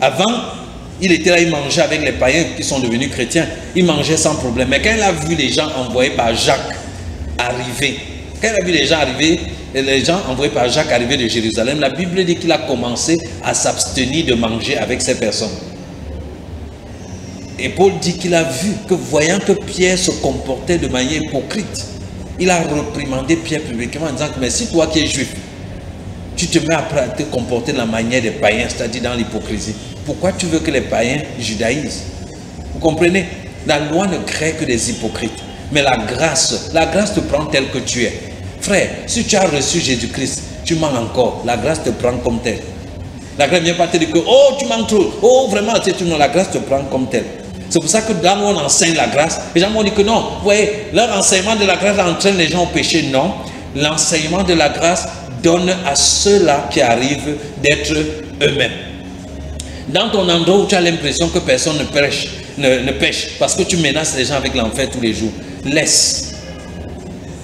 Avant, il était là, il mangeait avec les païens qui sont devenus chrétiens. Il mangeait sans problème. Mais quand il a vu les gens envoyés par Jacques arriver, quand il a vu les gens arriver, les gens envoyés par Jacques arriver de Jérusalem, la Bible dit qu'il a commencé à s'abstenir de manger avec ces personnes. Et Paul dit qu'il a vu que voyant que Pierre se comportait de manière hypocrite, il a reprimandé Pierre publiquement en disant que mais si toi qui es juif, tu te mets à te comporter de la manière des païens, c'est-à-dire dans l'hypocrisie, pourquoi tu veux que les païens judaïsent? Vous comprenez? La loi ne crée que des hypocrites. Mais la grâce te prend tel que tu es. Frère, si tu as reçu Jésus-Christ, tu manques encore. La grâce te prend comme tel. La grâce ne vient pas te dire que, oh, tu manques trop. Oh, vraiment, non, la grâce te prend comme tel. C'est pour ça que là où on enseigne la grâce, les gens vont dire que non, vous voyez, leur enseignement de la grâce entraîne les gens au péché. Non, l'enseignement de la grâce donne à ceux-là qui arrivent d'être eux-mêmes. Dans ton endroit où tu as l'impression que personne ne pêche, parce que tu menaces les gens avec l'enfer tous les jours, laisse.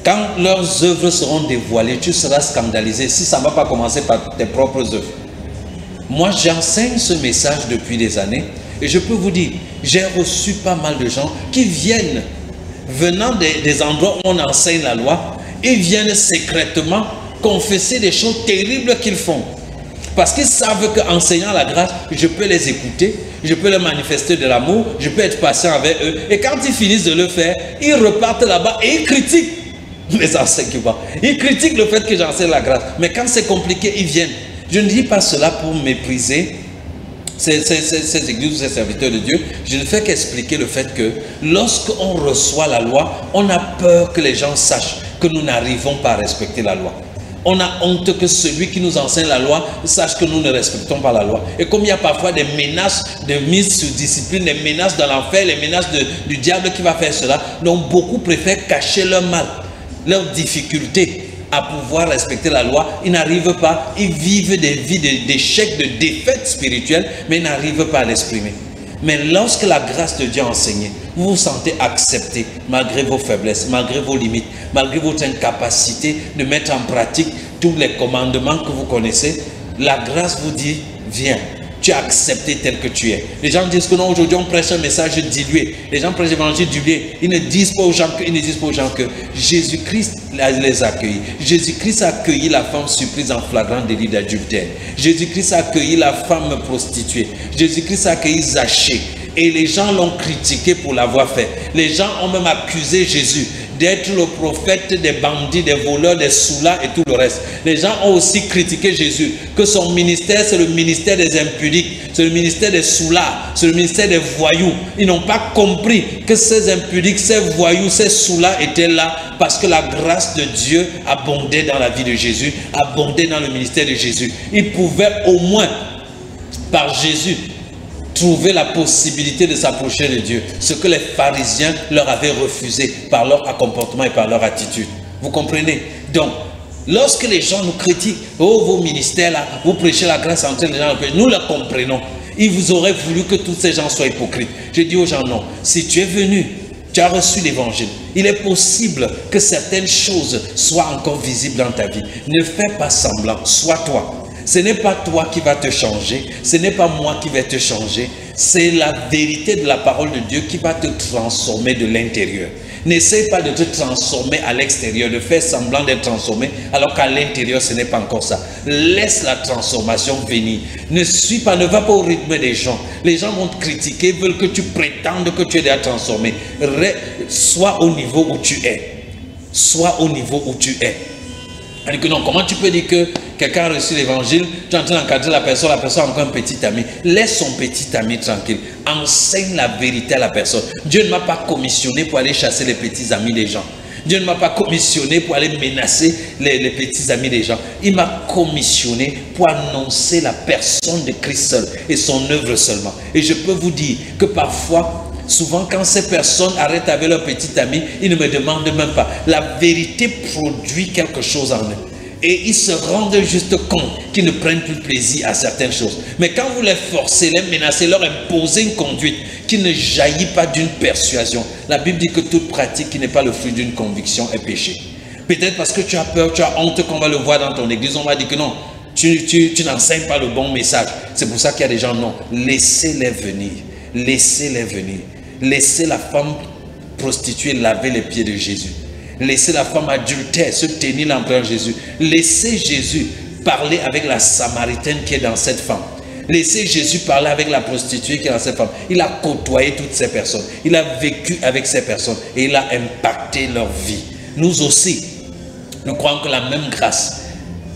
Quand leurs œuvres seront dévoilées, tu seras scandalisé si ça ne va pas commencer par tes propres œuvres. Moi, j'enseigne ce message depuis des années et je peux vous dire, j'ai reçu pas mal de gens qui viennent, venant des endroits où on enseigne la loi, ils viennent secrètement confesser des choses terribles qu'ils font. Parce qu'ils savent qu'en enseignant la grâce, je peux les écouter, je peux leur manifester de l'amour, je peux être patient avec eux. Et quand ils finissent de le faire, ils repartent là-bas et ils critiquent les enseignements. Ils critiquent le fait que j'enseigne la grâce. Mais quand c'est compliqué, ils viennent. Je ne dis pas cela pour mépriser ces églises, ces serviteurs de Dieu. Je ne fais qu'expliquer le fait que lorsqu'on reçoit la loi, on a peur que les gens sachent que nous n'arrivons pas à respecter la loi. On a honte que celui qui nous enseigne la loi sache que nous ne respectons pas la loi. Et comme il y a parfois des menaces de mise sous discipline, des menaces dans l'enfer, les menaces du diable qui va faire cela, donc beaucoup préfèrent cacher leur mal, leurs difficultés à pouvoir respecter la loi. Ils n'arrivent pas, ils vivent des vies d'échecs, de défaites spirituelles, mais ils n'arrivent pas à l'exprimer. Mais lorsque la grâce de Dieu est enseignée, vous vous sentez accepté malgré vos faiblesses, malgré vos limites, malgré votre incapacité de mettre en pratique tous les commandements que vous connaissez. La grâce vous dit, viens, tu es accepté tel que tu es. Les gens disent que non, aujourd'hui on prêche un message dilué. Les gens prêchent l'évangile dilué. Ils ne disent pas aux gens que Jésus-Christ les a accueillis. Jésus-Christ a accueilli la femme surprise en flagrant délit d'adultère. Jésus-Christ a accueilli la femme prostituée. Jésus-Christ a accueilli Zachée. Et les gens l'ont critiqué pour l'avoir fait. Les gens ont même accusé Jésus d'être le prophète des bandits, des voleurs, des soulas et tout le reste. Les gens ont aussi critiqué Jésus, que son ministère c'est le ministère des impudiques, c'est le ministère des soulas, c'est le ministère des voyous. Ils n'ont pas compris que ces impudiques, ces voyous, ces soulas étaient là parce que la grâce de Dieu abondait dans la vie de Jésus, abondait dans le ministère de Jésus. Ils pouvaient au moins, par Jésus, trouver la possibilité de s'approcher de Dieu, ce que les pharisiens leur avaient refusé par leur comportement et par leur attitude. Vous comprenez? Donc, lorsque les gens nous critiquent, oh vos ministères là, vous prêchez la grâce entre les gens, nous le comprenons. Ils vous auraient voulu que tous ces gens soient hypocrites. Je dis aux gens non, si tu es venu, tu as reçu l'évangile, il est possible que certaines choses soient encore visibles dans ta vie. Ne fais pas semblant, sois toi. Ce n'est pas toi qui va te changer, ce n'est pas moi qui vais te changer, c'est la vérité de la parole de Dieu qui va te transformer de l'intérieur. N'essaie pas de te transformer à l'extérieur, de faire semblant d'être transformé, alors qu'à l'intérieur ce n'est pas encore ça. Laisse la transformation venir. Ne va pas au rythme des gens. Les gens vont te critiquer, veulent que tu prétendes que tu es déjà transformé. Sois au niveau où tu es. Sois au niveau où tu es. Alors que non, comment tu peux dire que quelqu'un a reçu l'évangile, tu es en train d'encadrer la personne a encore un petit ami. Laisse son petit ami tranquille. Enseigne la vérité à la personne. Dieu ne m'a pas commissionné pour aller chasser les petits amis des gens. Dieu ne m'a pas commissionné pour aller menacer les petits amis des gens. Il m'a commissionné pour annoncer la personne de Christ seul et son œuvre seulement. Et je peux vous dire que parfois, souvent quand ces personnes arrêtent avec leur petit ami, ils ne me demandent même pas. La vérité produit quelque chose en eux. Et ils se rendent juste compte qu'ils ne prennent plus plaisir à certaines choses. Mais quand vous les forcez, les menacez, leur imposez une conduite qui ne jaillit pas d'une persuasion. La Bible dit que toute pratique qui n'est pas le fruit d'une conviction est péché. Peut-être parce que tu as peur, tu as honte qu'on va le voir dans ton église. On va dire que non, tu n'enseignes pas le bon message. C'est pour ça qu'il y a des gens, non, laissez-les venir. Laissez-les venir. Laissez la femme prostituée laver les pieds de Jésus. Laissez la femme adultère se tenir l'empereur Jésus. Laissez Jésus parler avec la Samaritaine qui est dans cette femme. Laissez Jésus parler avec la prostituée qui est dans cette femme. Il a côtoyé toutes ces personnes. Il a vécu avec ces personnes et il a impacté leur vie. Nous aussi, nous croyons que la même grâce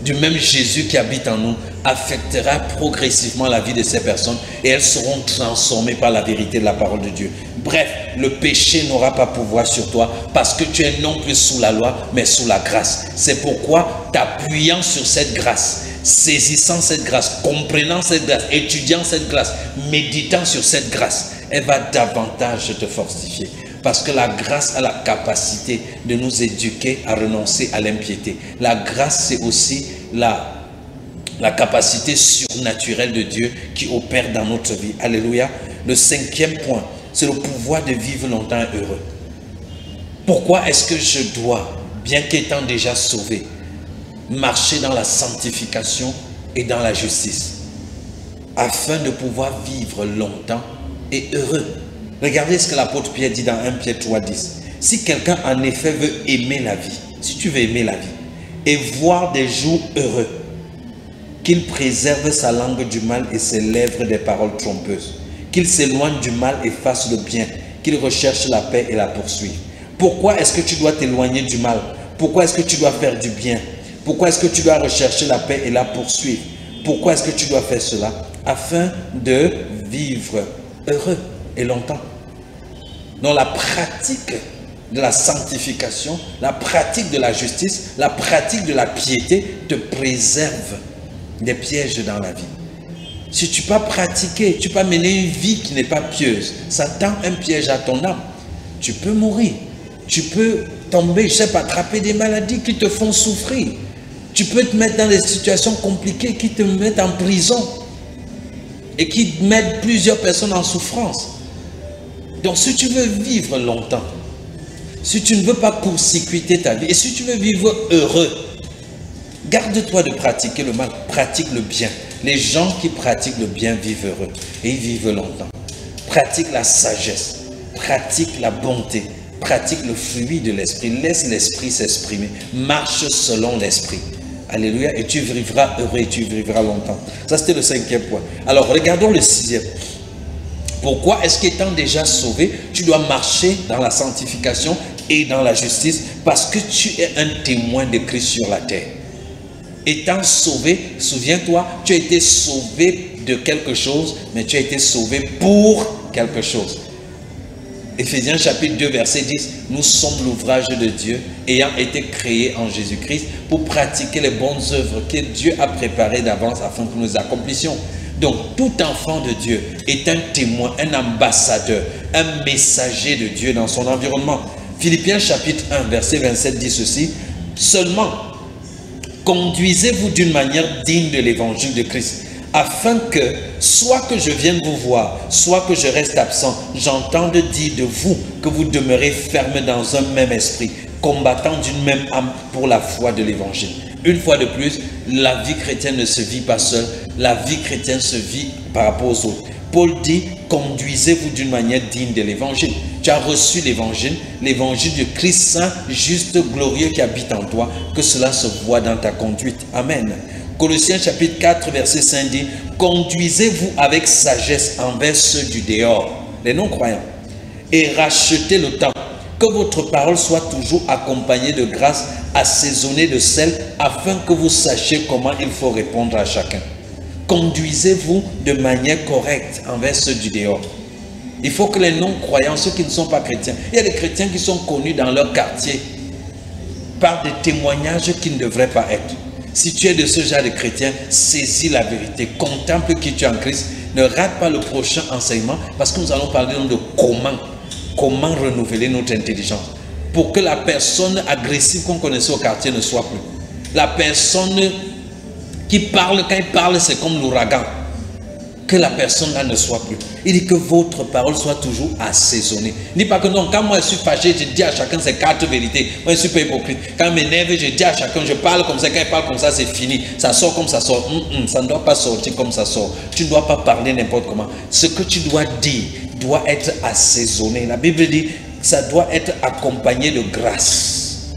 du même Jésus qui habite en nous affectera progressivement la vie de ces personnes et elles seront transformées par la vérité de la parole de Dieu. Bref, le péché n'aura pas pouvoir sur toi parce que tu es non plus sous la loi, mais sous la grâce. C'est pourquoi, t'appuyant sur cette grâce, saisissant cette grâce, comprenant cette grâce, étudiant cette grâce, méditant sur cette grâce, elle va davantage te fortifier. Parce que la grâce a la capacité de nous éduquer à renoncer à l'impiété. La grâce, c'est aussi la capacité surnaturelle de Dieu qui opère dans notre vie. Alléluia. Le cinquième point, c'est le pouvoir de vivre longtemps et heureux. Pourquoi est-ce que je dois, bien qu'étant déjà sauvé, marcher dans la sanctification et dans la justice, afin de pouvoir vivre longtemps et heureux? Regardez ce que l'apôtre Pierre dit dans 1 Pierre 3,10. Si quelqu'un en effet veut aimer la vie, si tu veux aimer la vie, et voir des jours heureux, qu'il préserve sa langue du mal et ses lèvres des paroles trompeuses, qu'il s'éloigne du mal et fasse le bien, qu'il recherche la paix et la poursuive. Pourquoi est-ce que tu dois t'éloigner du mal? Pourquoi est-ce que tu dois faire du bien? Pourquoi est-ce que tu dois rechercher la paix et la poursuivre? Pourquoi est-ce que tu dois faire cela? Afin de vivre heureux et longtemps. Dans la pratique de la sanctification, la pratique de la justice, la pratique de la piété te préserve des pièges dans la vie. Si tu peux pratiquer, tu peux mener une vie qui n'est pas pieuse, ça tend un piège à ton âme. Tu peux mourir, tu peux tomber, je sais pas, attraper des maladies qui te font souffrir. Tu peux te mettre dans des situations compliquées qui te mettent en prison et qui mettent plusieurs personnes en souffrance. Donc si tu veux vivre longtemps, si tu ne veux pas court-circuiter ta vie, et si tu veux vivre heureux, garde-toi de pratiquer le mal, pratique le bien. Les gens qui pratiquent le bien vivent heureux et ils vivent longtemps. Pratique la sagesse, pratique la bonté, pratique le fruit de l'esprit, laisse l'esprit s'exprimer, marche selon l'esprit. Alléluia, et tu vivras heureux et tu vivras longtemps. Ça, c'était le cinquième point. Alors, regardons le sixième. Pourquoi est-ce qu'étant déjà sauvé, tu dois marcher dans la sanctification et dans la justice? Parce que tu es un témoin de Christ sur la terre. Étant sauvé, souviens-toi, tu as été sauvé de quelque chose, mais tu as été sauvé pour quelque chose. Éphésiens chapitre 2 verset 10, nous sommes l'ouvrage de Dieu ayant été créés en Jésus-Christ pour pratiquer les bonnes œuvres que Dieu a préparées d'avance afin que nous accomplissions. Donc tout enfant de Dieu est un témoin, un ambassadeur, un messager de Dieu dans son environnement. Philippiens chapitre 1 verset 27 dit ceci, seulement conduisez-vous d'une manière digne de l'évangile de Christ, afin que, soit que je vienne vous voir, soit que je reste absent, j'entende dire de vous que vous demeurez ferme dans un même esprit, combattant d'une même âme pour la foi de l'évangile. Une fois de plus, la vie chrétienne ne se vit pas seule, la vie chrétienne se vit par rapport aux autres. Paul dit, conduisez-vous d'une manière digne de l'évangile. Tu as reçu l'évangile de Christ saint, juste, glorieux qui habite en toi, que cela se voit dans ta conduite. Amen. Colossiens chapitre 4 verset 5 dit, conduisez-vous avec sagesse envers ceux du dehors, les non-croyants, et rachetez le temps, que votre parole soit toujours accompagnée de grâce, assaisonnée de sel, afin que vous sachiez comment il faut répondre à chacun. Conduisez-vous de manière correcte envers ceux du dehors. Il faut que les non-croyants, ceux qui ne sont pas chrétiens, il y a des chrétiens qui sont connus dans leur quartier par des témoignages qui ne devraient pas être. Si tu es de ce genre de chrétien, saisis la vérité, contemple qui tu es en Christ, ne rate pas le prochain enseignement parce que nous allons parler de comment renouveler notre intelligence pour que la personne agressive qu'on connaissait au quartier ne soit plus. La personne qui parle, quand il parle, c'est comme l'ouragan. Que la personne là ne soit plus. Il dit que votre parole soit toujours assaisonnée. Il ne dit pas que non, quand moi je suis fâché, je dis à chacun ces 4 vérités. Moi je ne suis pas hypocrite. Quand je m'énerve, je dis à chacun, je parle comme ça. Quand il parle comme ça, c'est fini. Ça sort comme ça sort. Ça ne doit pas sortir comme ça sort. Tu ne dois pas parler n'importe comment. Ce que tu dois dire doit être assaisonné. La Bible dit ça doit être accompagné de grâce.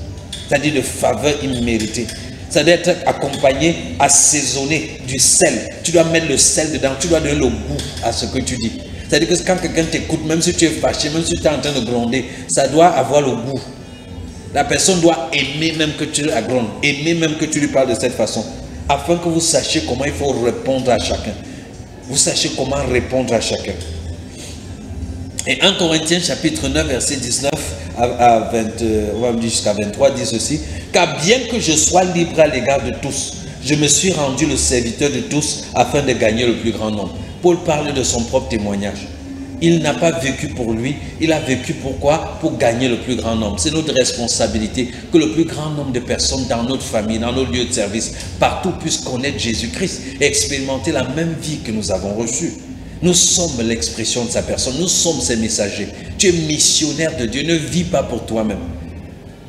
C'est-à-dire de faveur imméritée. Ça doit être accompagné, assaisonné du sel. Tu dois mettre le sel dedans, tu dois donner le goût à ce que tu dis. C'est-à-dire que quand quelqu'un t'écoute, même si tu es fâché, même si tu es en train de gronder, ça doit avoir le goût. La personne doit aimer même que tu la grondes, aimer même que tu lui parles de cette façon, afin que vous sachiez comment il faut répondre à chacun. Vous sachiez comment répondre à chacun. Et 1 Corinthiens chapitre 9 verset 19 à 20, on va me dire jusqu'à 23 dit ceci: car bien que je sois libre à l'égard de tous, je me suis rendu le serviteur de tous afin de gagner le plus grand nombre. Paul parle de son propre témoignage. Il n'a pas vécu pour lui, il a vécu pourquoi? Pour gagner le plus grand nombre. C'est notre responsabilité que le plus grand nombre de personnes dans notre famille, dans nos lieux de service, partout puissent connaître Jésus-Christ et expérimenter la même vie que nous avons reçue. Nous sommes l'expression de sa personne, nous sommes ses messagers. Tu es missionnaire de Dieu, ne vis pas pour toi-même.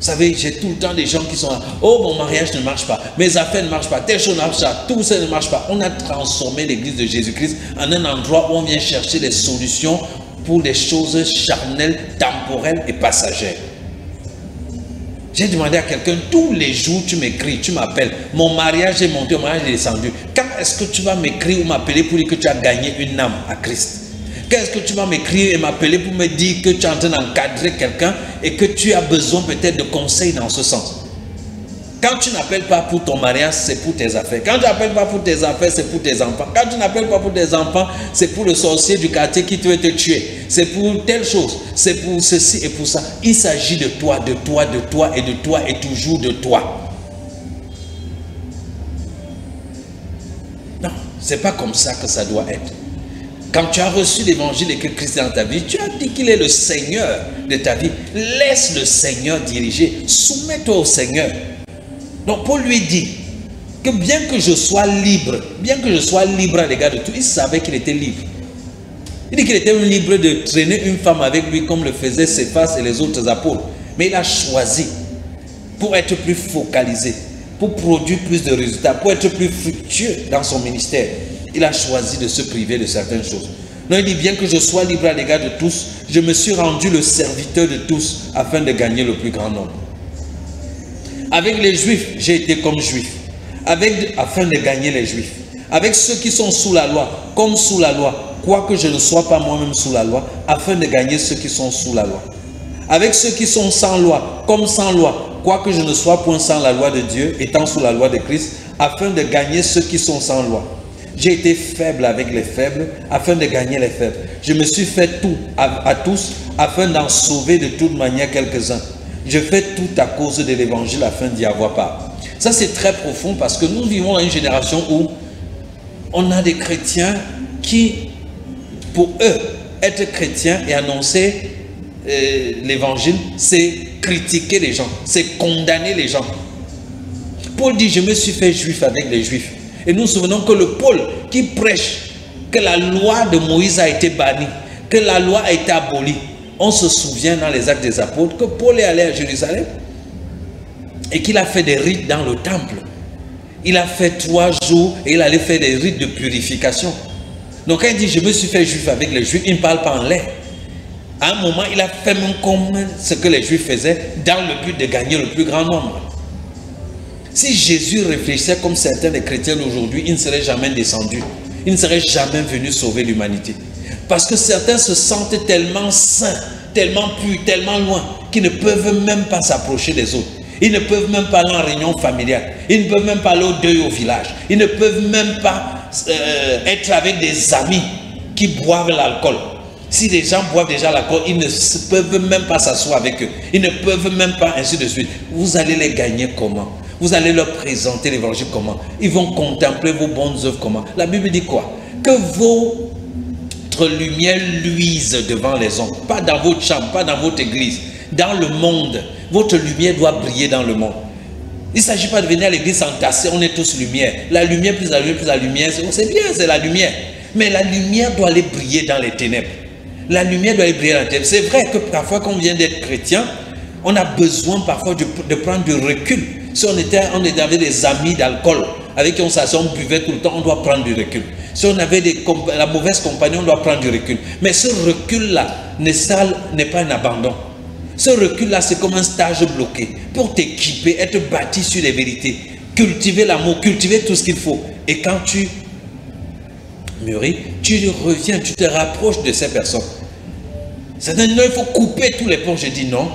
Vous savez, j'ai tout le temps des gens qui sont là, oh mon mariage ne marche pas, mes affaires ne marchent pas, telle chose ne marche pas, tout ça ne marche pas. On a transformé l'église de Jésus-Christ en un endroit où on vient chercher des solutions pour des choses charnelles, temporelles et passagères. J'ai demandé à quelqu'un, tous les jours tu m'écris, tu m'appelles, mon mariage est monté, mon mariage est descendu. Quand est-ce que tu vas m'écrire ou m'appeler pour dire que tu as gagné une âme à Christ? Qu'est-ce que tu vas m'écrire et m'appeler pour me dire que tu es en train d'encadrer quelqu'un et que tu as besoin peut-être de conseils dans ce sens? Quand tu n'appelles pas pour ton mariage, c'est pour tes affaires. Quand tu n'appelles pas pour tes affaires, c'est pour tes enfants. Quand tu n'appelles pas pour tes enfants, c'est pour le sorcier du quartier qui veut te tuer. C'est pour telle chose. C'est pour ceci et pour ça. Il s'agit de toi, de toi, de toi et de toi et toujours de toi. Non, c'est pas comme ça que ça doit être. Quand tu as reçu l'évangile et que Christ est dans ta vie, tu as dit qu'il est le Seigneur de ta vie. Laisse le Seigneur diriger. Soumets-toi au Seigneur. Donc Paul lui dit que bien que je sois libre à l'égard de tout, il savait qu'il était libre. Il dit qu'il était libre de traîner une femme avec lui comme le faisaient Céphas et les autres apôtres. Mais il a choisi pour être plus focalisé, pour produire plus de résultats, pour être plus fructueux dans son ministère. Il a choisi de se priver de certaines choses. Donc il dit, bien que je sois libre à l'égard de tous, je me suis rendu le serviteur de tous afin de gagner le plus grand nombre. Avec les Juifs, j'ai été comme Juif, afin de gagner les Juifs. Avec ceux qui sont sous la loi, comme sous la loi, quoique je ne sois pas moi-même sous la loi, afin de gagner ceux qui sont sous la loi. Avec ceux qui sont sans loi, comme sans loi, quoique je ne sois point sans la loi de Dieu, étant sous la loi de Christ, afin de gagner ceux qui sont sans loi. J'ai été faible avec les faibles, afin de gagner les faibles. Je me suis fait tout à tous, afin d'en sauver de toute manière quelques-uns. Je fais tout à cause de l'évangile, afin d'y avoir part. Ça, c'est très profond, parce que nous vivons dans une génération où on a des chrétiens qui, pour eux, être chrétien et annoncer l'évangile, c'est critiquer les gens, c'est condamner les gens. Paul dit, je me suis fait juif avec les juifs. Et nous nous souvenons que le Paul qui prêche que la loi de Moïse a été bannie, que la loi a été abolie. On se souvient dans les Actes des Apôtres que Paul est allé à Jérusalem et qu'il a fait des rites dans le temple. Il a fait 3 jours et il allait faire des rites de purification. Donc quand il dit je me suis fait juif avec les juifs, il ne parle pas en l'air. À un moment, il a fait même comme ce que les juifs faisaient dans le but de gagner le plus grand nombre. Si Jésus réfléchissait comme certains des chrétiens d'aujourd'hui, il ne serait jamais descendu. Il ne serait jamais venu sauver l'humanité. Parce que certains se sentent tellement saints, tellement purs, tellement loin, qu'ils ne peuvent même pas s'approcher des autres. Ils ne peuvent même pas aller en réunion familiale. Ils ne peuvent même pas aller au deuil au village. Ils ne peuvent même pas être avec des amis qui boivent l'alcool. Si les gens boivent déjà l'alcool, ils ne peuvent même pas s'asseoir avec eux. Ils ne peuvent même pas, ainsi de suite. Vous allez les gagner comment? Vous allez leur présenter l'évangile comment? Ils vont contempler vos bonnes œuvres comment? La Bible dit quoi? Que votre lumière luise devant les hommes. Pas dans votre chambre, pas dans votre église. Dans le monde. Votre lumière doit briller dans le monde. Il ne s'agit pas de venir à l'église s'entasser, on est tous lumière. La lumière plus la lumière plus la lumière, c'est bien, c'est la lumière. Mais la lumière doit aller briller dans les ténèbres. La lumière doit aller briller dans les ténèbres. C'est vrai que parfois quand on vient d'être chrétien, on a besoin parfois de prendre du recul. Si on était avec des amis d'alcool, avec qui on s'assoit, on buvait tout le temps, on doit prendre du recul. Si on avait la mauvaise compagnie, on doit prendre du recul. Mais ce recul-là n'est pas un abandon. Ce recul-là, c'est comme un stage bloqué. Pour t'équiper, être bâti sur les vérités. Cultiver l'amour, cultiver tout ce qu'il faut. Et quand tu mûris, tu reviens, tu te rapproches de ces personnes. C'est-à-dire, il faut couper tous les ponts. Je dis non,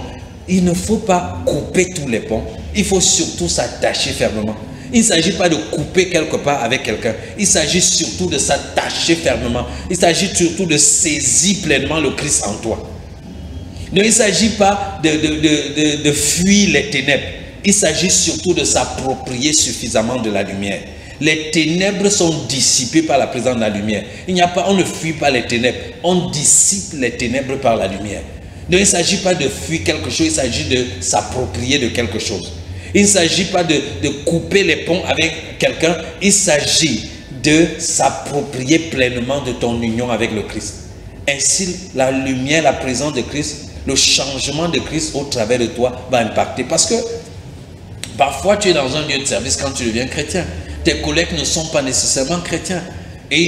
il ne faut pas couper tous les ponts. Il faut surtout s'attacher fermement. Il ne s'agit pas de couper quelque part avec quelqu'un. Il s'agit surtout de s'attacher fermement. Il s'agit surtout de saisir pleinement le Christ en toi. Donc il ne s'agit pas de fuir les ténèbres. Il s'agit surtout de s'approprier suffisamment de la lumière. Les ténèbres sont dissipées par la présence de la lumière. On ne fuit pas les ténèbres. On dissipe les ténèbres par la lumière. Donc il ne s'agit pas de fuir quelque chose. Il s'agit de s'approprier de quelque chose. Il ne s'agit pas de couper les ponts avec quelqu'un. Il s'agit de s'approprier pleinement de ton union avec le Christ. Ainsi, la lumière, la présence de Christ, le changement de Christ au travers de toi va impacter. Parce que parfois, tu es dans un lieu de service quand tu deviens chrétien. Tes collègues ne sont pas nécessairement chrétiens. Et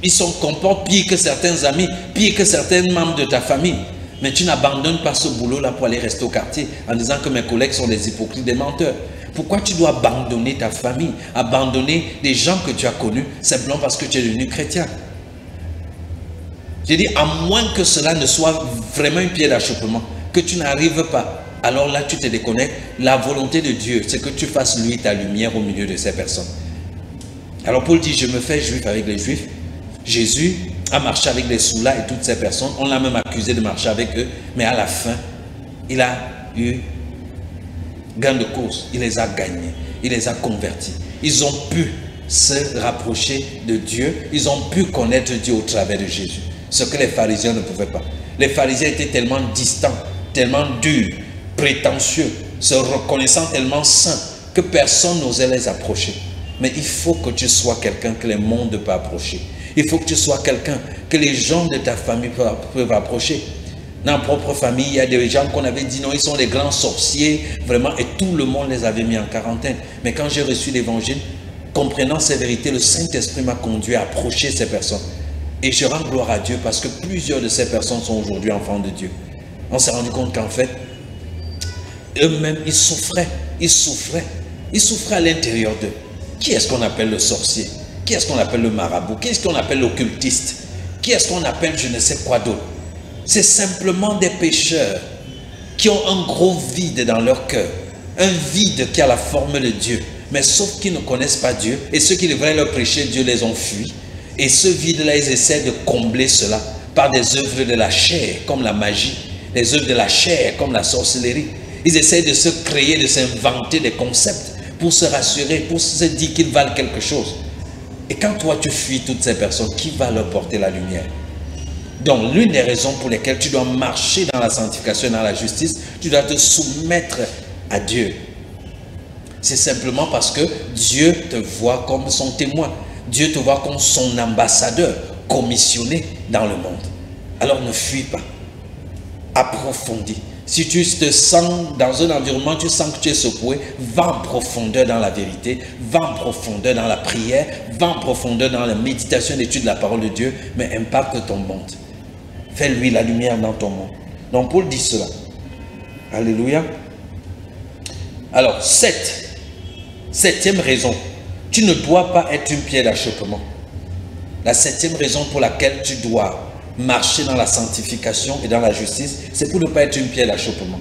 ils se comportent pire que certains amis, pire que certains membres de ta famille. Mais tu n'abandonnes pas ce boulot-là pour aller rester au quartier en disant que mes collègues sont des hypocrites, des menteurs. Pourquoi tu dois abandonner ta famille, abandonner des gens que tu as connus simplement parce que tu es devenu chrétien? J'ai dit, à moins que cela ne soit vraiment une pierre d'achoppement, que tu n'arrives pas, alors là tu te déconnectes. La volonté de Dieu, c'est que tu fasses lui ta lumière au milieu de ces personnes. Alors Paul dit, je me fais juif avec les juifs. Jésus a marché avec les soulas et toutes ces personnes. On l'a même accusé de marcher avec eux. Mais à la fin, il a eu gain de cause. Il les a gagnés. Il les a convertis. Ils ont pu se rapprocher de Dieu. Ils ont pu connaître Dieu au travers de Jésus. Ce que les pharisiens ne pouvaient pas. Les pharisiens étaient tellement distants, tellement durs, prétentieux, se reconnaissant tellement saints que personne n'osait les approcher. Mais il faut que tu sois quelqu'un que le monde ne peut pas approcher. Il faut que tu sois quelqu'un que les gens de ta famille peuvent approcher. Dans ma propre famille, il y a des gens qu'on avait dit non, ils sont des grands sorciers, vraiment, et tout le monde les avait mis en quarantaine. Mais quand j'ai reçu l'évangile, comprenant ces vérités, le Saint-Esprit m'a conduit à approcher ces personnes. Et je rends gloire à Dieu parce que plusieurs de ces personnes sont aujourd'hui enfants de Dieu. On s'est rendu compte qu'en fait, eux-mêmes, ils souffraient à l'intérieur d'eux. Qui est-ce qu'on appelle le sorcier? Qui est-ce qu'on appelle le marabout? Qui est-ce qu'on appelle l'occultiste? Qui est-ce qu'on appelle je ne sais quoi d'autre? C'est simplement des pécheurs qui ont un gros vide dans leur cœur. Un vide qui a la forme de Dieu. Mais sauf qu'ils ne connaissent pas Dieu. Et ceux qui devraient leur prêcher, Dieu les ont fuis. Et ce vide-là, ils essaient de combler cela par des œuvres de la chair, comme la magie. Des œuvres de la chair, comme la sorcellerie. Ils essaient de se créer, de s'inventer des concepts pour se rassurer, pour se dire qu'ils valent quelque chose. Et quand toi tu fuis toutes ces personnes, qui va leur porter la lumière? Donc l'une des raisons pour lesquelles tu dois marcher dans la sanctification et dans la justice, tu dois te soumettre à Dieu. C'est simplement parce que Dieu te voit comme son témoin. Dieu te voit comme son ambassadeur, commissionné dans le monde. Alors ne fuis pas. Approfondis. Si tu te sens dans un environnement, tu sens que tu es secoué, va en profondeur dans la vérité, va en profondeur dans la prière, va en profondeur dans la méditation, l'étude de la parole de Dieu, mais impacte ton monde. Fais-lui la lumière dans ton monde. Donc Paul dit cela. Alléluia. Alors, septième raison, tu ne dois pas être une pierre d'achoppement. La septième raison pour laquelle tu dois marcher dans la sanctification et dans la justice, c'est pour ne pas être une pierre d'achoppement.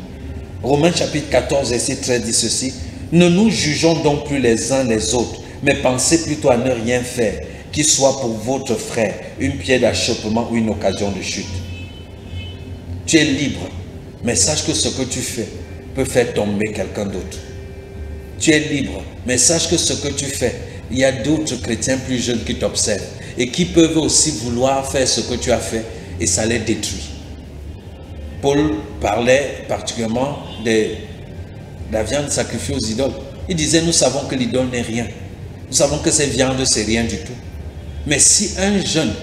Romains chapitre 14, verset 13 dit ceci. Ne nous jugeons donc plus les uns les autres, mais pensez plutôt à ne rien faire, qui soit pour votre frère une pierre d'achoppement ou une occasion de chute. Tu es libre, mais sache que ce que tu fais peut faire tomber quelqu'un d'autre. Tu es libre, mais sache que ce que tu fais, il y a d'autres chrétiens plus jeunes qui t'observent et qui peuvent aussi vouloir faire ce que tu as fait et ça les détruit. Paul parlait particulièrement de la viande sacrifiée aux idoles. Il disait, nous savons que l'idole n'est rien. Nous savons que cette viande, c'est rien du tout. Mais si un jeune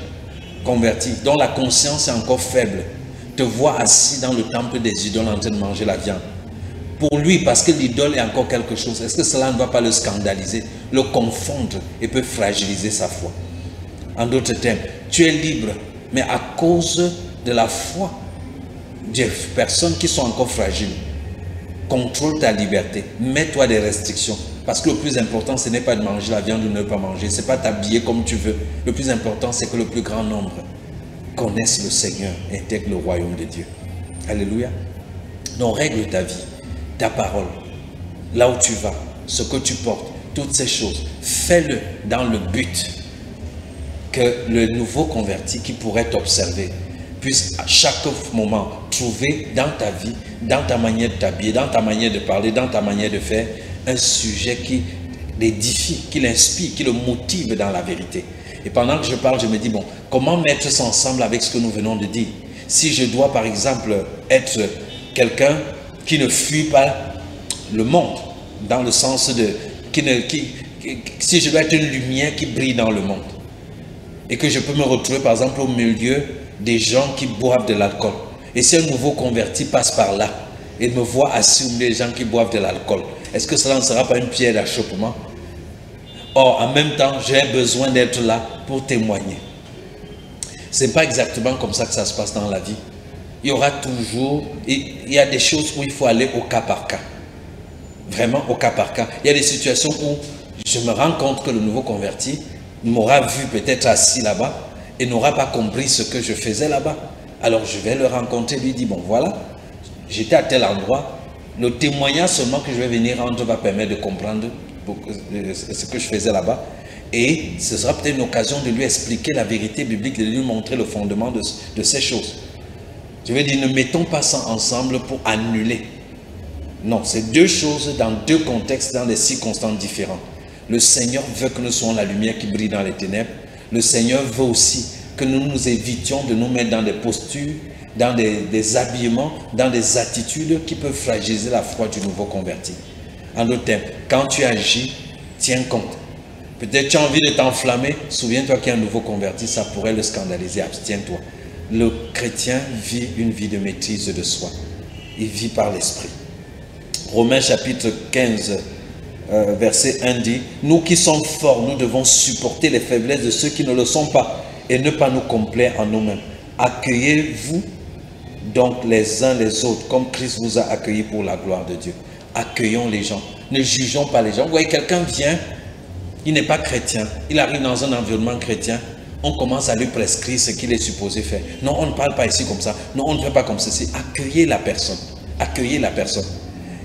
converti, dont la conscience est encore faible, te voit assis dans le temple des idoles en train de manger la viande, pour lui, parce que l'idole est encore quelque chose, est-ce que cela ne va pas le scandaliser, le confondre et peut fragiliser sa foi? En d'autres termes, tu es libre, mais à cause de la foi des personnes qui sont encore fragiles, contrôle ta liberté, mets-toi des restrictions. Parce que le plus important, ce n'est pas de manger la viande ou de ne pas manger, ce n'est pas t'habiller comme tu veux. Le plus important, c'est que le plus grand nombre connaisse le Seigneur et intègre le royaume de Dieu. Alléluia. Donc règle ta vie, ta parole, là où tu vas, ce que tu portes, toutes ces choses. Fais-le dans le but que le nouveau converti qui pourrait t'observer puisse à chaque moment trouver dans ta vie, dans ta manière de t'habiller, dans ta manière de parler, dans ta manière de faire, un sujet qui l'édifie, qui l'inspire, qui le motive dans la vérité. Et pendant que je parle, je me dis, bon, comment mettre ça ensemble avec ce que nous venons de dire? Si je dois, par exemple, être quelqu'un qui ne fuit pas le monde, dans le sens de... si je dois être une lumière qui brille dans le monde, et que je peux me retrouver, par exemple, au milieu des gens qui boivent de l'alcool, et si un nouveau converti passe par là, et me voit assis au milieu des gens qui boivent de l'alcool, est-ce que cela ne sera pas une pierre d'achoppement? Or, en même temps, j'ai besoin d'être là pour témoigner. Ce n'est pas exactement comme ça que ça se passe dans la vie. Il y aura toujours, il y a des choses où il faut aller au cas par cas. Vraiment au cas par cas. Il y a des situations où je me rends compte que le nouveau converti m'aura vu peut-être assis là-bas et n'aura pas compris ce que je faisais là-bas. Alors je vais le rencontrer, lui dire, bon voilà, j'étais à tel endroit. Le témoignage seulement que je vais venir rendre va permettre de comprendre ce que je faisais là-bas. Et ce sera peut-être une occasion de lui expliquer la vérité biblique, de lui montrer le fondement de ces choses. Je veux dire, ne mettons pas ça ensemble pour annuler. Non, c'est deux choses dans deux contextes, dans des circonstances différentes. Le Seigneur veut que nous soyons la lumière qui brille dans les ténèbres. Le Seigneur veut aussi que nous nous évitions de nous mettre dans des postures, dans des habillements, dans des attitudes qui peuvent fragiliser la foi du nouveau converti. En d'autres termes, quand tu agis, tiens compte. Peut-être tu as envie de t'enflammer, souviens-toi qu'il y a un nouveau converti, ça pourrait le scandaliser, abstiens-toi. Le chrétien vit une vie de maîtrise de soi. Il vit par l'esprit. Romains chapitre 15, verset 1 dit, « Nous qui sommes forts, nous devons supporter les faiblesses de ceux qui ne le sont pas et ne pas nous complaire en nous-mêmes. Accueillez-vous donc les uns les autres comme Christ vous a accueillis pour la gloire de Dieu. » Accueillons les gens. Ne jugeons pas les gens. Vous voyez, quelqu'un vient, il n'est pas chrétien, il arrive dans un environnement chrétien, on commence à lui prescrire ce qu'il est supposé faire. Non, on ne parle pas ici comme ça. Non, on ne fait pas comme ceci. Accueillez la personne. Accueillez la personne.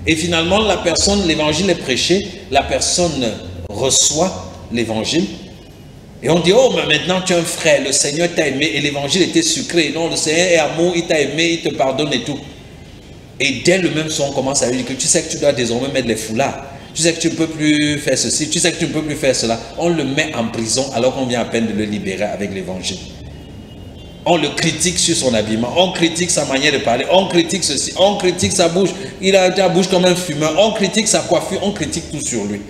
Et finalement, la personne, l'évangile est prêché, la personne reçoit l'évangile. Et on dit, oh, mais maintenant tu es un frère, le Seigneur t'a aimé et l'évangile était sucré. Non, le Seigneur est amour, il t'a aimé, il te pardonne et tout. Et dès le même son, on commence à lui dire que tu sais que tu dois désormais mettre les foulards. Tu sais que tu ne peux plus faire ceci, tu sais que tu ne peux plus faire cela. On le met en prison alors qu'on vient à peine de le libérer avec l'évangile. On le critique sur son habillement, on critique sa manière de parler, on critique ceci, on critique sa bouche. Il a la bouche comme un fumeur, on critique sa coiffure, on critique tout sur lui.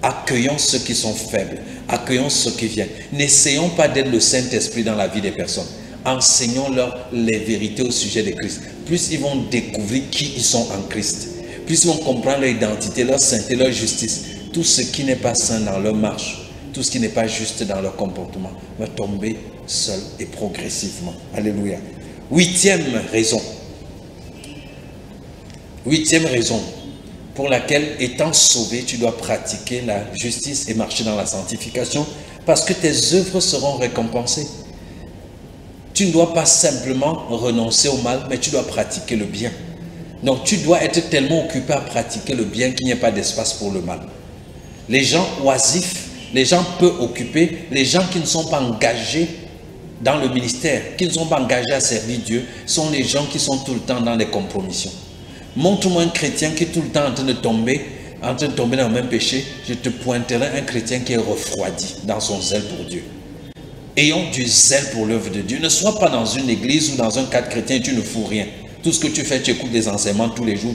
Accueillons ceux qui sont faibles, accueillons ceux qui viennent. N'essayons pas d'être le Saint-Esprit dans la vie des personnes. Enseignons-leur les vérités au sujet de Christ. Plus ils vont découvrir qui ils sont en Christ, plus ils vont comprendre leur identité, leur sainteté, leur justice. Tout ce qui n'est pas saint dans leur marche, tout ce qui n'est pas juste dans leur comportement va tomber seul et progressivement. Alléluia. Huitième raison pour laquelle, étant sauvé, tu dois pratiquer la justice et marcher dans la sanctification, parce que tes œuvres seront récompensées. Tu ne dois pas simplement renoncer au mal, mais tu dois pratiquer le bien. Donc tu dois être tellement occupé à pratiquer le bien qu'il n'y ait pas d'espace pour le mal. Les gens oisifs, les gens peu occupés, les gens qui ne sont pas engagés dans le ministère, qui ne sont pas engagés à servir Dieu, sont les gens qui sont tout le temps dans les compromissions. Montre-moi un chrétien qui est tout le temps en train de tomber dans le même péché, je te pointerai un chrétien qui est refroidi dans son zèle pour Dieu. Ayons du zèle pour l'œuvre de Dieu. Ne sois pas dans une église ou dans un cadre chrétien et tu ne fous rien. Tout ce que tu fais, tu écoutes des enseignements tous les jours,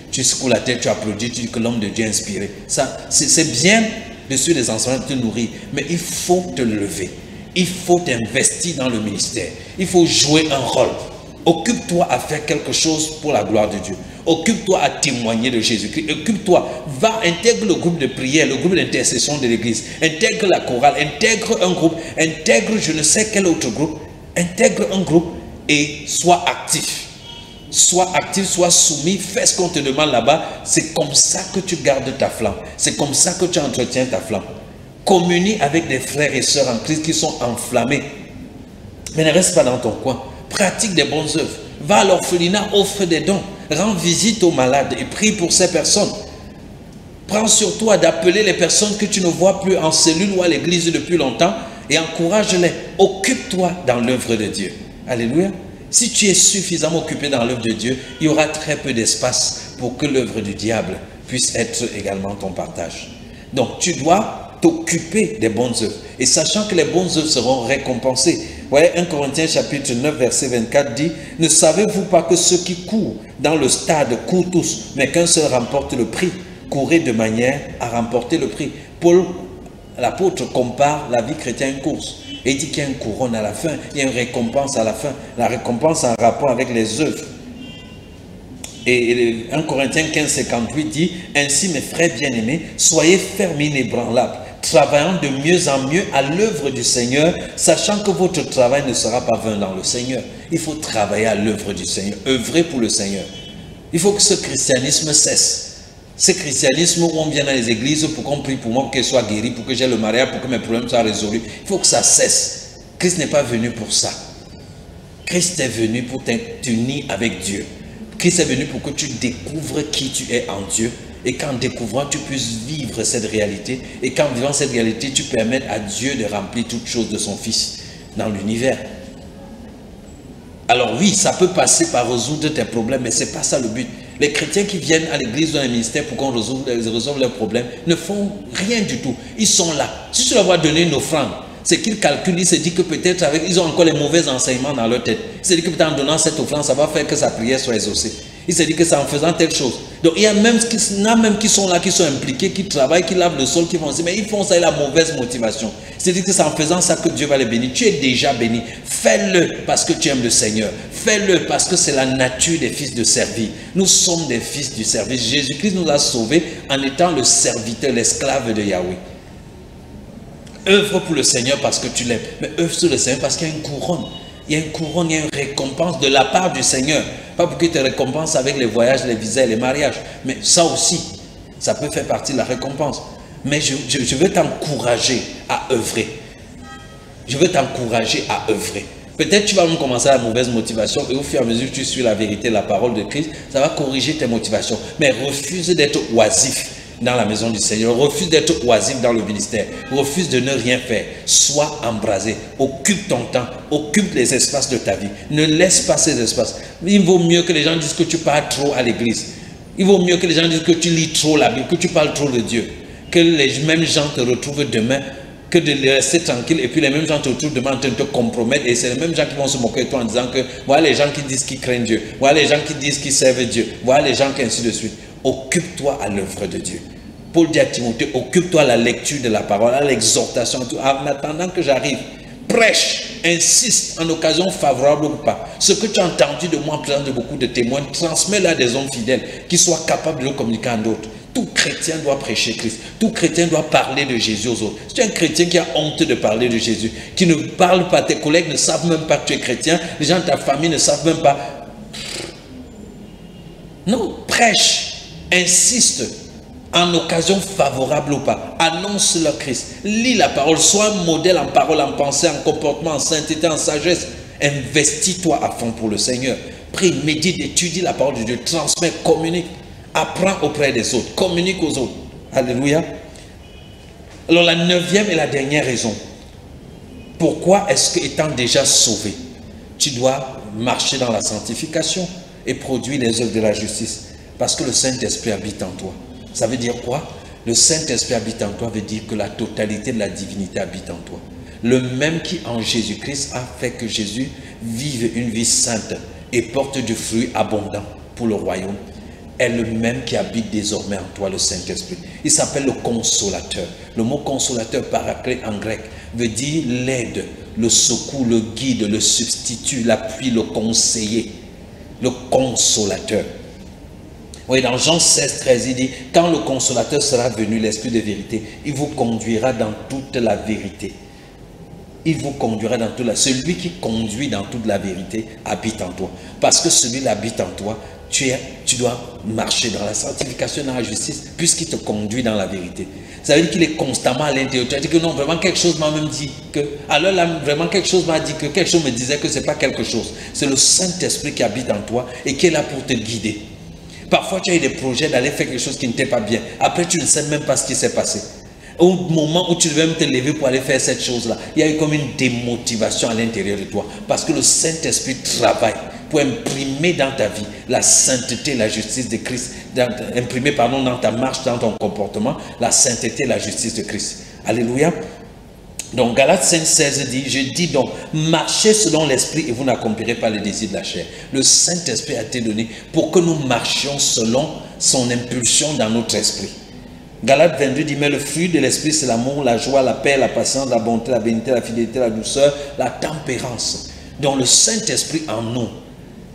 tu secoues la tête, tu applaudis, tu dis que l'homme de Dieu est inspiré. C'est bien de suivre les enseignements, de te nourrir, mais il faut te lever. Il faut t'investir dans le ministère. Il faut jouer un rôle. Occupe-toi à faire quelque chose pour la gloire de Dieu. Occupe-toi à témoigner de Jésus-Christ. Occupe-toi. Va, intègre le groupe de prière, le groupe d'intercession de l'église. Intègre la chorale, intègre un groupe, intègre je ne sais quel autre groupe. Intègre un groupe et sois actif. Sois actif, sois soumis, fais ce qu'on te demande là-bas. C'est comme ça que tu gardes ta flamme. C'est comme ça que tu entretiens ta flamme. Communie avec des frères et sœurs en Christ qui sont enflammés. Mais ne reste pas dans ton coin. Pratique des bonnes œuvres. Va à l'orphelinat, offre des dons. Rends visite aux malades et prie pour ces personnes. Prends sur toi d'appeler les personnes que tu ne vois plus en cellule ou à l'église depuis longtemps et encourage-les. Occupe-toi dans l'œuvre de Dieu. Alléluia. Si tu es suffisamment occupé dans l'œuvre de Dieu, il y aura très peu d'espace pour que l'œuvre du diable puisse être également ton partage. Donc, tu dois t'occuper des bonnes œuvres. Et sachant que les bonnes œuvres seront récompensées. Vous voyez, 1 Corinthiens chapitre 9, verset 24 dit, « Ne savez-vous pas que ceux qui courent dans le stade courent tous, mais qu'un seul remporte le prix? Courez de manière à remporter le prix. » Paul, l'apôtre, compare la vie chrétienne à une course. Et il dit qu'il y a une couronne à la fin, il y a une récompense à la fin. La récompense en rapport avec les œuvres. Et 1 Corinthiens 15, 58 dit, « Ainsi, mes frères bien-aimés, soyez fermes et inébranlables, travaillant de mieux en mieux à l'œuvre du Seigneur, sachant que votre travail ne sera pas vain dans le Seigneur. » Il faut travailler à l'œuvre du Seigneur, œuvrer pour le Seigneur. Il faut que ce christianisme cesse. Ce christianisme où on vient dans les églises pour qu'on prie pour moi, pour que je sois guéri, pour que j'ai le mariage, pour que mes problèmes soient résolus. Il faut que ça cesse. Christ n'est pas venu pour ça. Christ est venu pour t'unir avec Dieu. Christ est venu pour que tu découvres qui tu es en Dieu et qu'en découvrant, tu puisses vivre cette réalité et qu'en vivant cette réalité, tu permettes à Dieu de remplir toutes choses de son Fils dans l'univers. Alors oui, ça peut passer par résoudre tes problèmes, mais ce n'est pas ça le but. Les chrétiens qui viennent à l'église ou dans les ministères pour qu'on résolve leurs problèmes ne font rien du tout. Ils sont là. Si tu leur vois donner une offrande, c'est qu'ils calculent, ils se disent que peut-être avec, ils ont encore les mauvais enseignements dans leur tête. Ils se disent que peut-être en donnant cette offrande, ça va faire que sa prière soit exaucée. Ils se disent que c'est en faisant telle chose. Donc il y a même qui sont là, qui sont impliqués, qui travaillent, qui lavent le sol, qui vont dire, mais ils font ça et la mauvaise motivation. C'est-à-dire que c'est en faisant ça que Dieu va les bénir. Tu es déjà béni. Fais-le parce que tu aimes le Seigneur. Fais-le parce que c'est la nature des fils de servir. Nous sommes des fils du service. Jésus-Christ nous a sauvés en étant le serviteur, l'esclave de Yahweh. Œuvre pour le Seigneur parce que tu l'aimes. Mais œuvre sur le Seigneur parce qu'il y a une couronne. Il y a une couronne, il y a une récompense de la part du Seigneur. Pas pour qu'il te récompense avec les voyages, les visas et les mariages. Mais ça aussi, ça peut faire partie de la récompense. Mais je veux t'encourager à œuvrer. Je veux t'encourager à œuvrer. Peut-être tu vas même commencer à la mauvaise motivation et au fur et à mesure que tu suis la vérité, la parole de Christ, ça va corriger tes motivations. Mais refuse d'être oisif dans la maison du Seigneur. Refuse d'être oisif dans le ministère. Refuse de ne rien faire. Sois embrasé. Occupe ton temps. Occupe les espaces de ta vie. Ne laisse pas ces espaces. Il vaut mieux que les gens disent que tu parles trop à l'église. Il vaut mieux que les gens disent que tu lis trop la Bible, que tu parles trop de Dieu. Que les mêmes gens te retrouvent demain, que de rester tranquille et puis les mêmes gens te retrouvent demain en train de te compromettre et c'est les mêmes gens qui vont se moquer de toi en disant que voilà les gens qui disent qu'ils craignent Dieu, voilà les gens qui disent qu'ils servent Dieu, voilà les gens qui ainsi de suite. Occupe-toi à l'œuvre de Dieu. Paul dit à Timothée, occupe-toi à la lecture de la parole, à l'exhortation, en attendant que j'arrive. Prêche, insiste en occasion favorable ou pas. Ce que tu as entendu de moi en présence de beaucoup de témoins, transmets-le à des hommes fidèles qui soient capables de le communiquer à d'autres. Tout chrétien doit prêcher Christ. Tout chrétien doit parler de Jésus aux autres. Si tu es un chrétien qui a honte de parler de Jésus, qui ne parle pas, tes collègues ne savent même pas que tu es chrétien, les gens de ta famille ne savent même pas. Non, prêche, insiste. En occasion favorable ou pas, annonce le Christ, lis la parole, sois un modèle en parole, en pensée, en comportement, en sainteté, en sagesse. Investis-toi à fond pour le Seigneur. Prie, médite, étudie la parole de Dieu, transmets, communique, apprends auprès des autres, communique aux autres. Alléluia. Alors la 9e et la dernière raison. Pourquoi est-ce que étant déjà sauvé, tu dois marcher dans la sanctification et produire les œuvres de la justice? Parce que le Saint-Esprit habite en toi. Ça veut dire quoi? Le Saint-Esprit habite en toi veut dire que la totalité de la divinité habite en toi. Le même qui en Jésus-Christ a fait que Jésus vive une vie sainte et porte du fruit abondant pour le royaume est le même qui habite désormais en toi, le Saint-Esprit. Il s'appelle le consolateur. Le mot consolateur, paraclet en grec, veut dire l'aide, le secours, le guide, le substitut, l'appui, le conseiller, le consolateur. Oui, dans Jean 16, 13, il dit, quand le consolateur sera venu, l'esprit de vérité, il vous conduira dans toute la vérité. Il vous conduira dans toute la vérité. Celui qui conduit dans toute la vérité habite en toi. Parce que celui-là habite en toi, tu dois marcher dans la sanctification, dans la justice, puisqu'il te conduit dans la vérité. Ça veut dire qu'il est constamment à l'intérieur. Tu as dit que non, vraiment quelque chose m'a même dit que... Alors là, vraiment quelque chose m'a dit que... Quelque chose me disait que ce n'est pas quelque chose. C'est le Saint-Esprit qui habite en toi et qui est là pour te guider. Parfois, tu as eu des projets d'aller faire quelque chose qui n'était pas bien. Après, tu ne sais même pas ce qui s'est passé. Au moment où tu devais même te lever pour aller faire cette chose-là, il y a eu comme une démotivation à l'intérieur de toi. Parce que le Saint-Esprit travaille pour imprimer dans ta vie la sainteté, la justice de Christ. Imprimer, pardon, dans ta marche, dans ton comportement, la sainteté, la justice de Christ. Alléluia. Donc Galates 5,16 dit, je dis donc, marchez selon l'esprit et vous n'accomplirez pas les désirs de la chair. Le Saint-Esprit a été donné pour que nous marchions selon son impulsion dans notre esprit. Galates 22 dit, mais le fruit de l'esprit, c'est l'amour, la joie, la paix, la patience, la bonté, la bénédiction, la fidélité, la douceur, la tempérance. Donc le Saint-Esprit en nous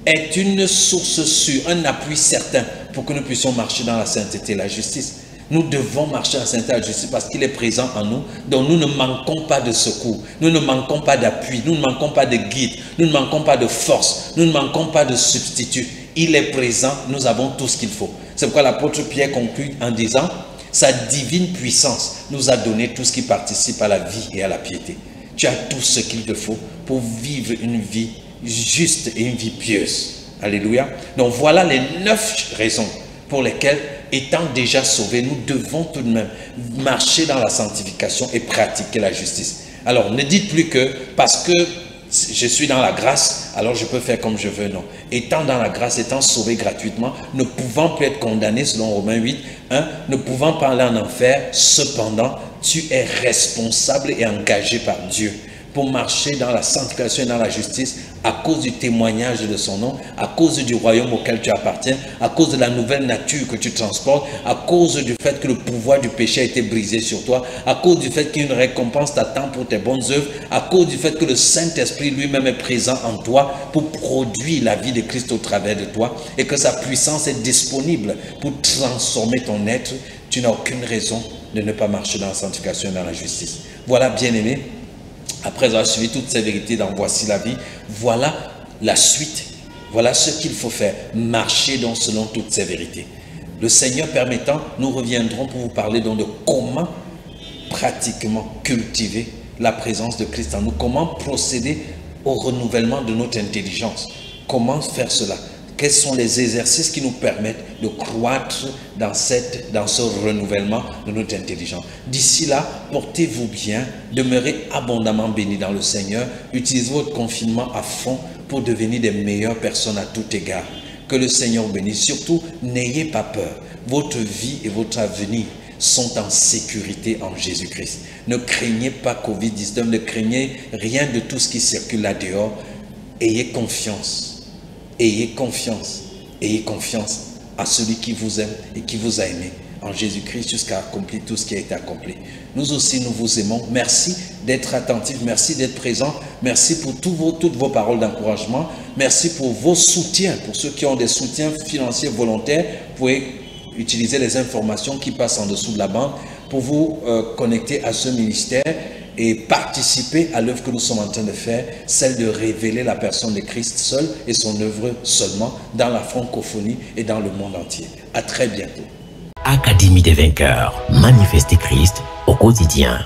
est une source sûre, un appui certain pour que nous puissions marcher dans la sainteté et la justice. Nous devons marcher en sainteté et la justice parce qu'il est présent en nous. Donc nous ne manquons pas de secours, nous ne manquons pas d'appui, nous ne manquons pas de guide, nous ne manquons pas de force, nous ne manquons pas de substitut. Il est présent, nous avons tout ce qu'il faut. C'est pourquoi l'apôtre Pierre conclut en disant, sa divine puissance nous a donné tout ce qui participe à la vie et à la piété. Tu as tout ce qu'il te faut pour vivre une vie juste et une vie pieuse. Alléluia. Donc voilà les 9 raisons pour lesquelles, étant déjà sauvés, nous devons tout de même marcher dans la sanctification et pratiquer la justice. Alors ne dites plus que parce que je suis dans la grâce, alors je peux faire comme je veux. Non. Étant dans la grâce, étant sauvé gratuitement, ne pouvant plus être condamné selon Romains 8, ne pouvant pas aller en enfer, cependant, tu es responsable et engagé par Dieu pour marcher dans la sanctification et dans la justice à cause du témoignage de son nom, à cause du royaume auquel tu appartiens, à cause de la nouvelle nature que tu transportes, à cause du fait que le pouvoir du péché a été brisé sur toi, à cause du fait qu'une récompense t'attend pour tes bonnes œuvres, à cause du fait que le Saint-Esprit lui-même est présent en toi pour produire la vie de Christ au travers de toi et que sa puissance est disponible pour transformer ton être. Tu n'as aucune raison de ne pas marcher dans la sanctification et dans la justice. Voilà, bien-aimés. Après avoir suivi toutes ces vérités dans Voici la vie, voilà la suite. Voilà ce qu'il faut faire. Marcher donc selon toutes ces vérités. Le Seigneur permettant, nous reviendrons pour vous parler donc de comment pratiquement cultiver la présence de Christ en nous. Comment procéder au renouvellement de notre intelligence. Comment faire cela? Quels sont les exercices qui nous permettent de croître dans ce renouvellement de notre intelligence? D'ici là, portez-vous bien, demeurez abondamment bénis dans le Seigneur, utilisez votre confinement à fond pour devenir des meilleures personnes à tout égard. Que le Seigneur bénisse. Surtout, n'ayez pas peur. Votre vie et votre avenir sont en sécurité en Jésus-Christ. Ne craignez pas Covid-19, ne craignez rien de tout ce qui circule là dehors. Ayez confiance. Ayez confiance à celui qui vous aime et qui vous a aimé en Jésus-Christ jusqu'à accomplir tout ce qui a été accompli. Nous aussi, nous vous aimons. Merci d'être attentifs, merci d'être présents, merci pour toutes vos paroles d'encouragement, merci pour vos soutiens, pour ceux qui ont des soutiens financiers volontaires. Vous pouvez utiliser les informations qui passent en dessous de la bande pour vous connecter à ce ministère et participer à l'œuvre que nous sommes en train de faire, celle de révéler la personne de Christ seul et son œuvre seulement dans la francophonie et dans le monde entier. À très bientôt. Académie des vainqueurs, manifester Christ au quotidien.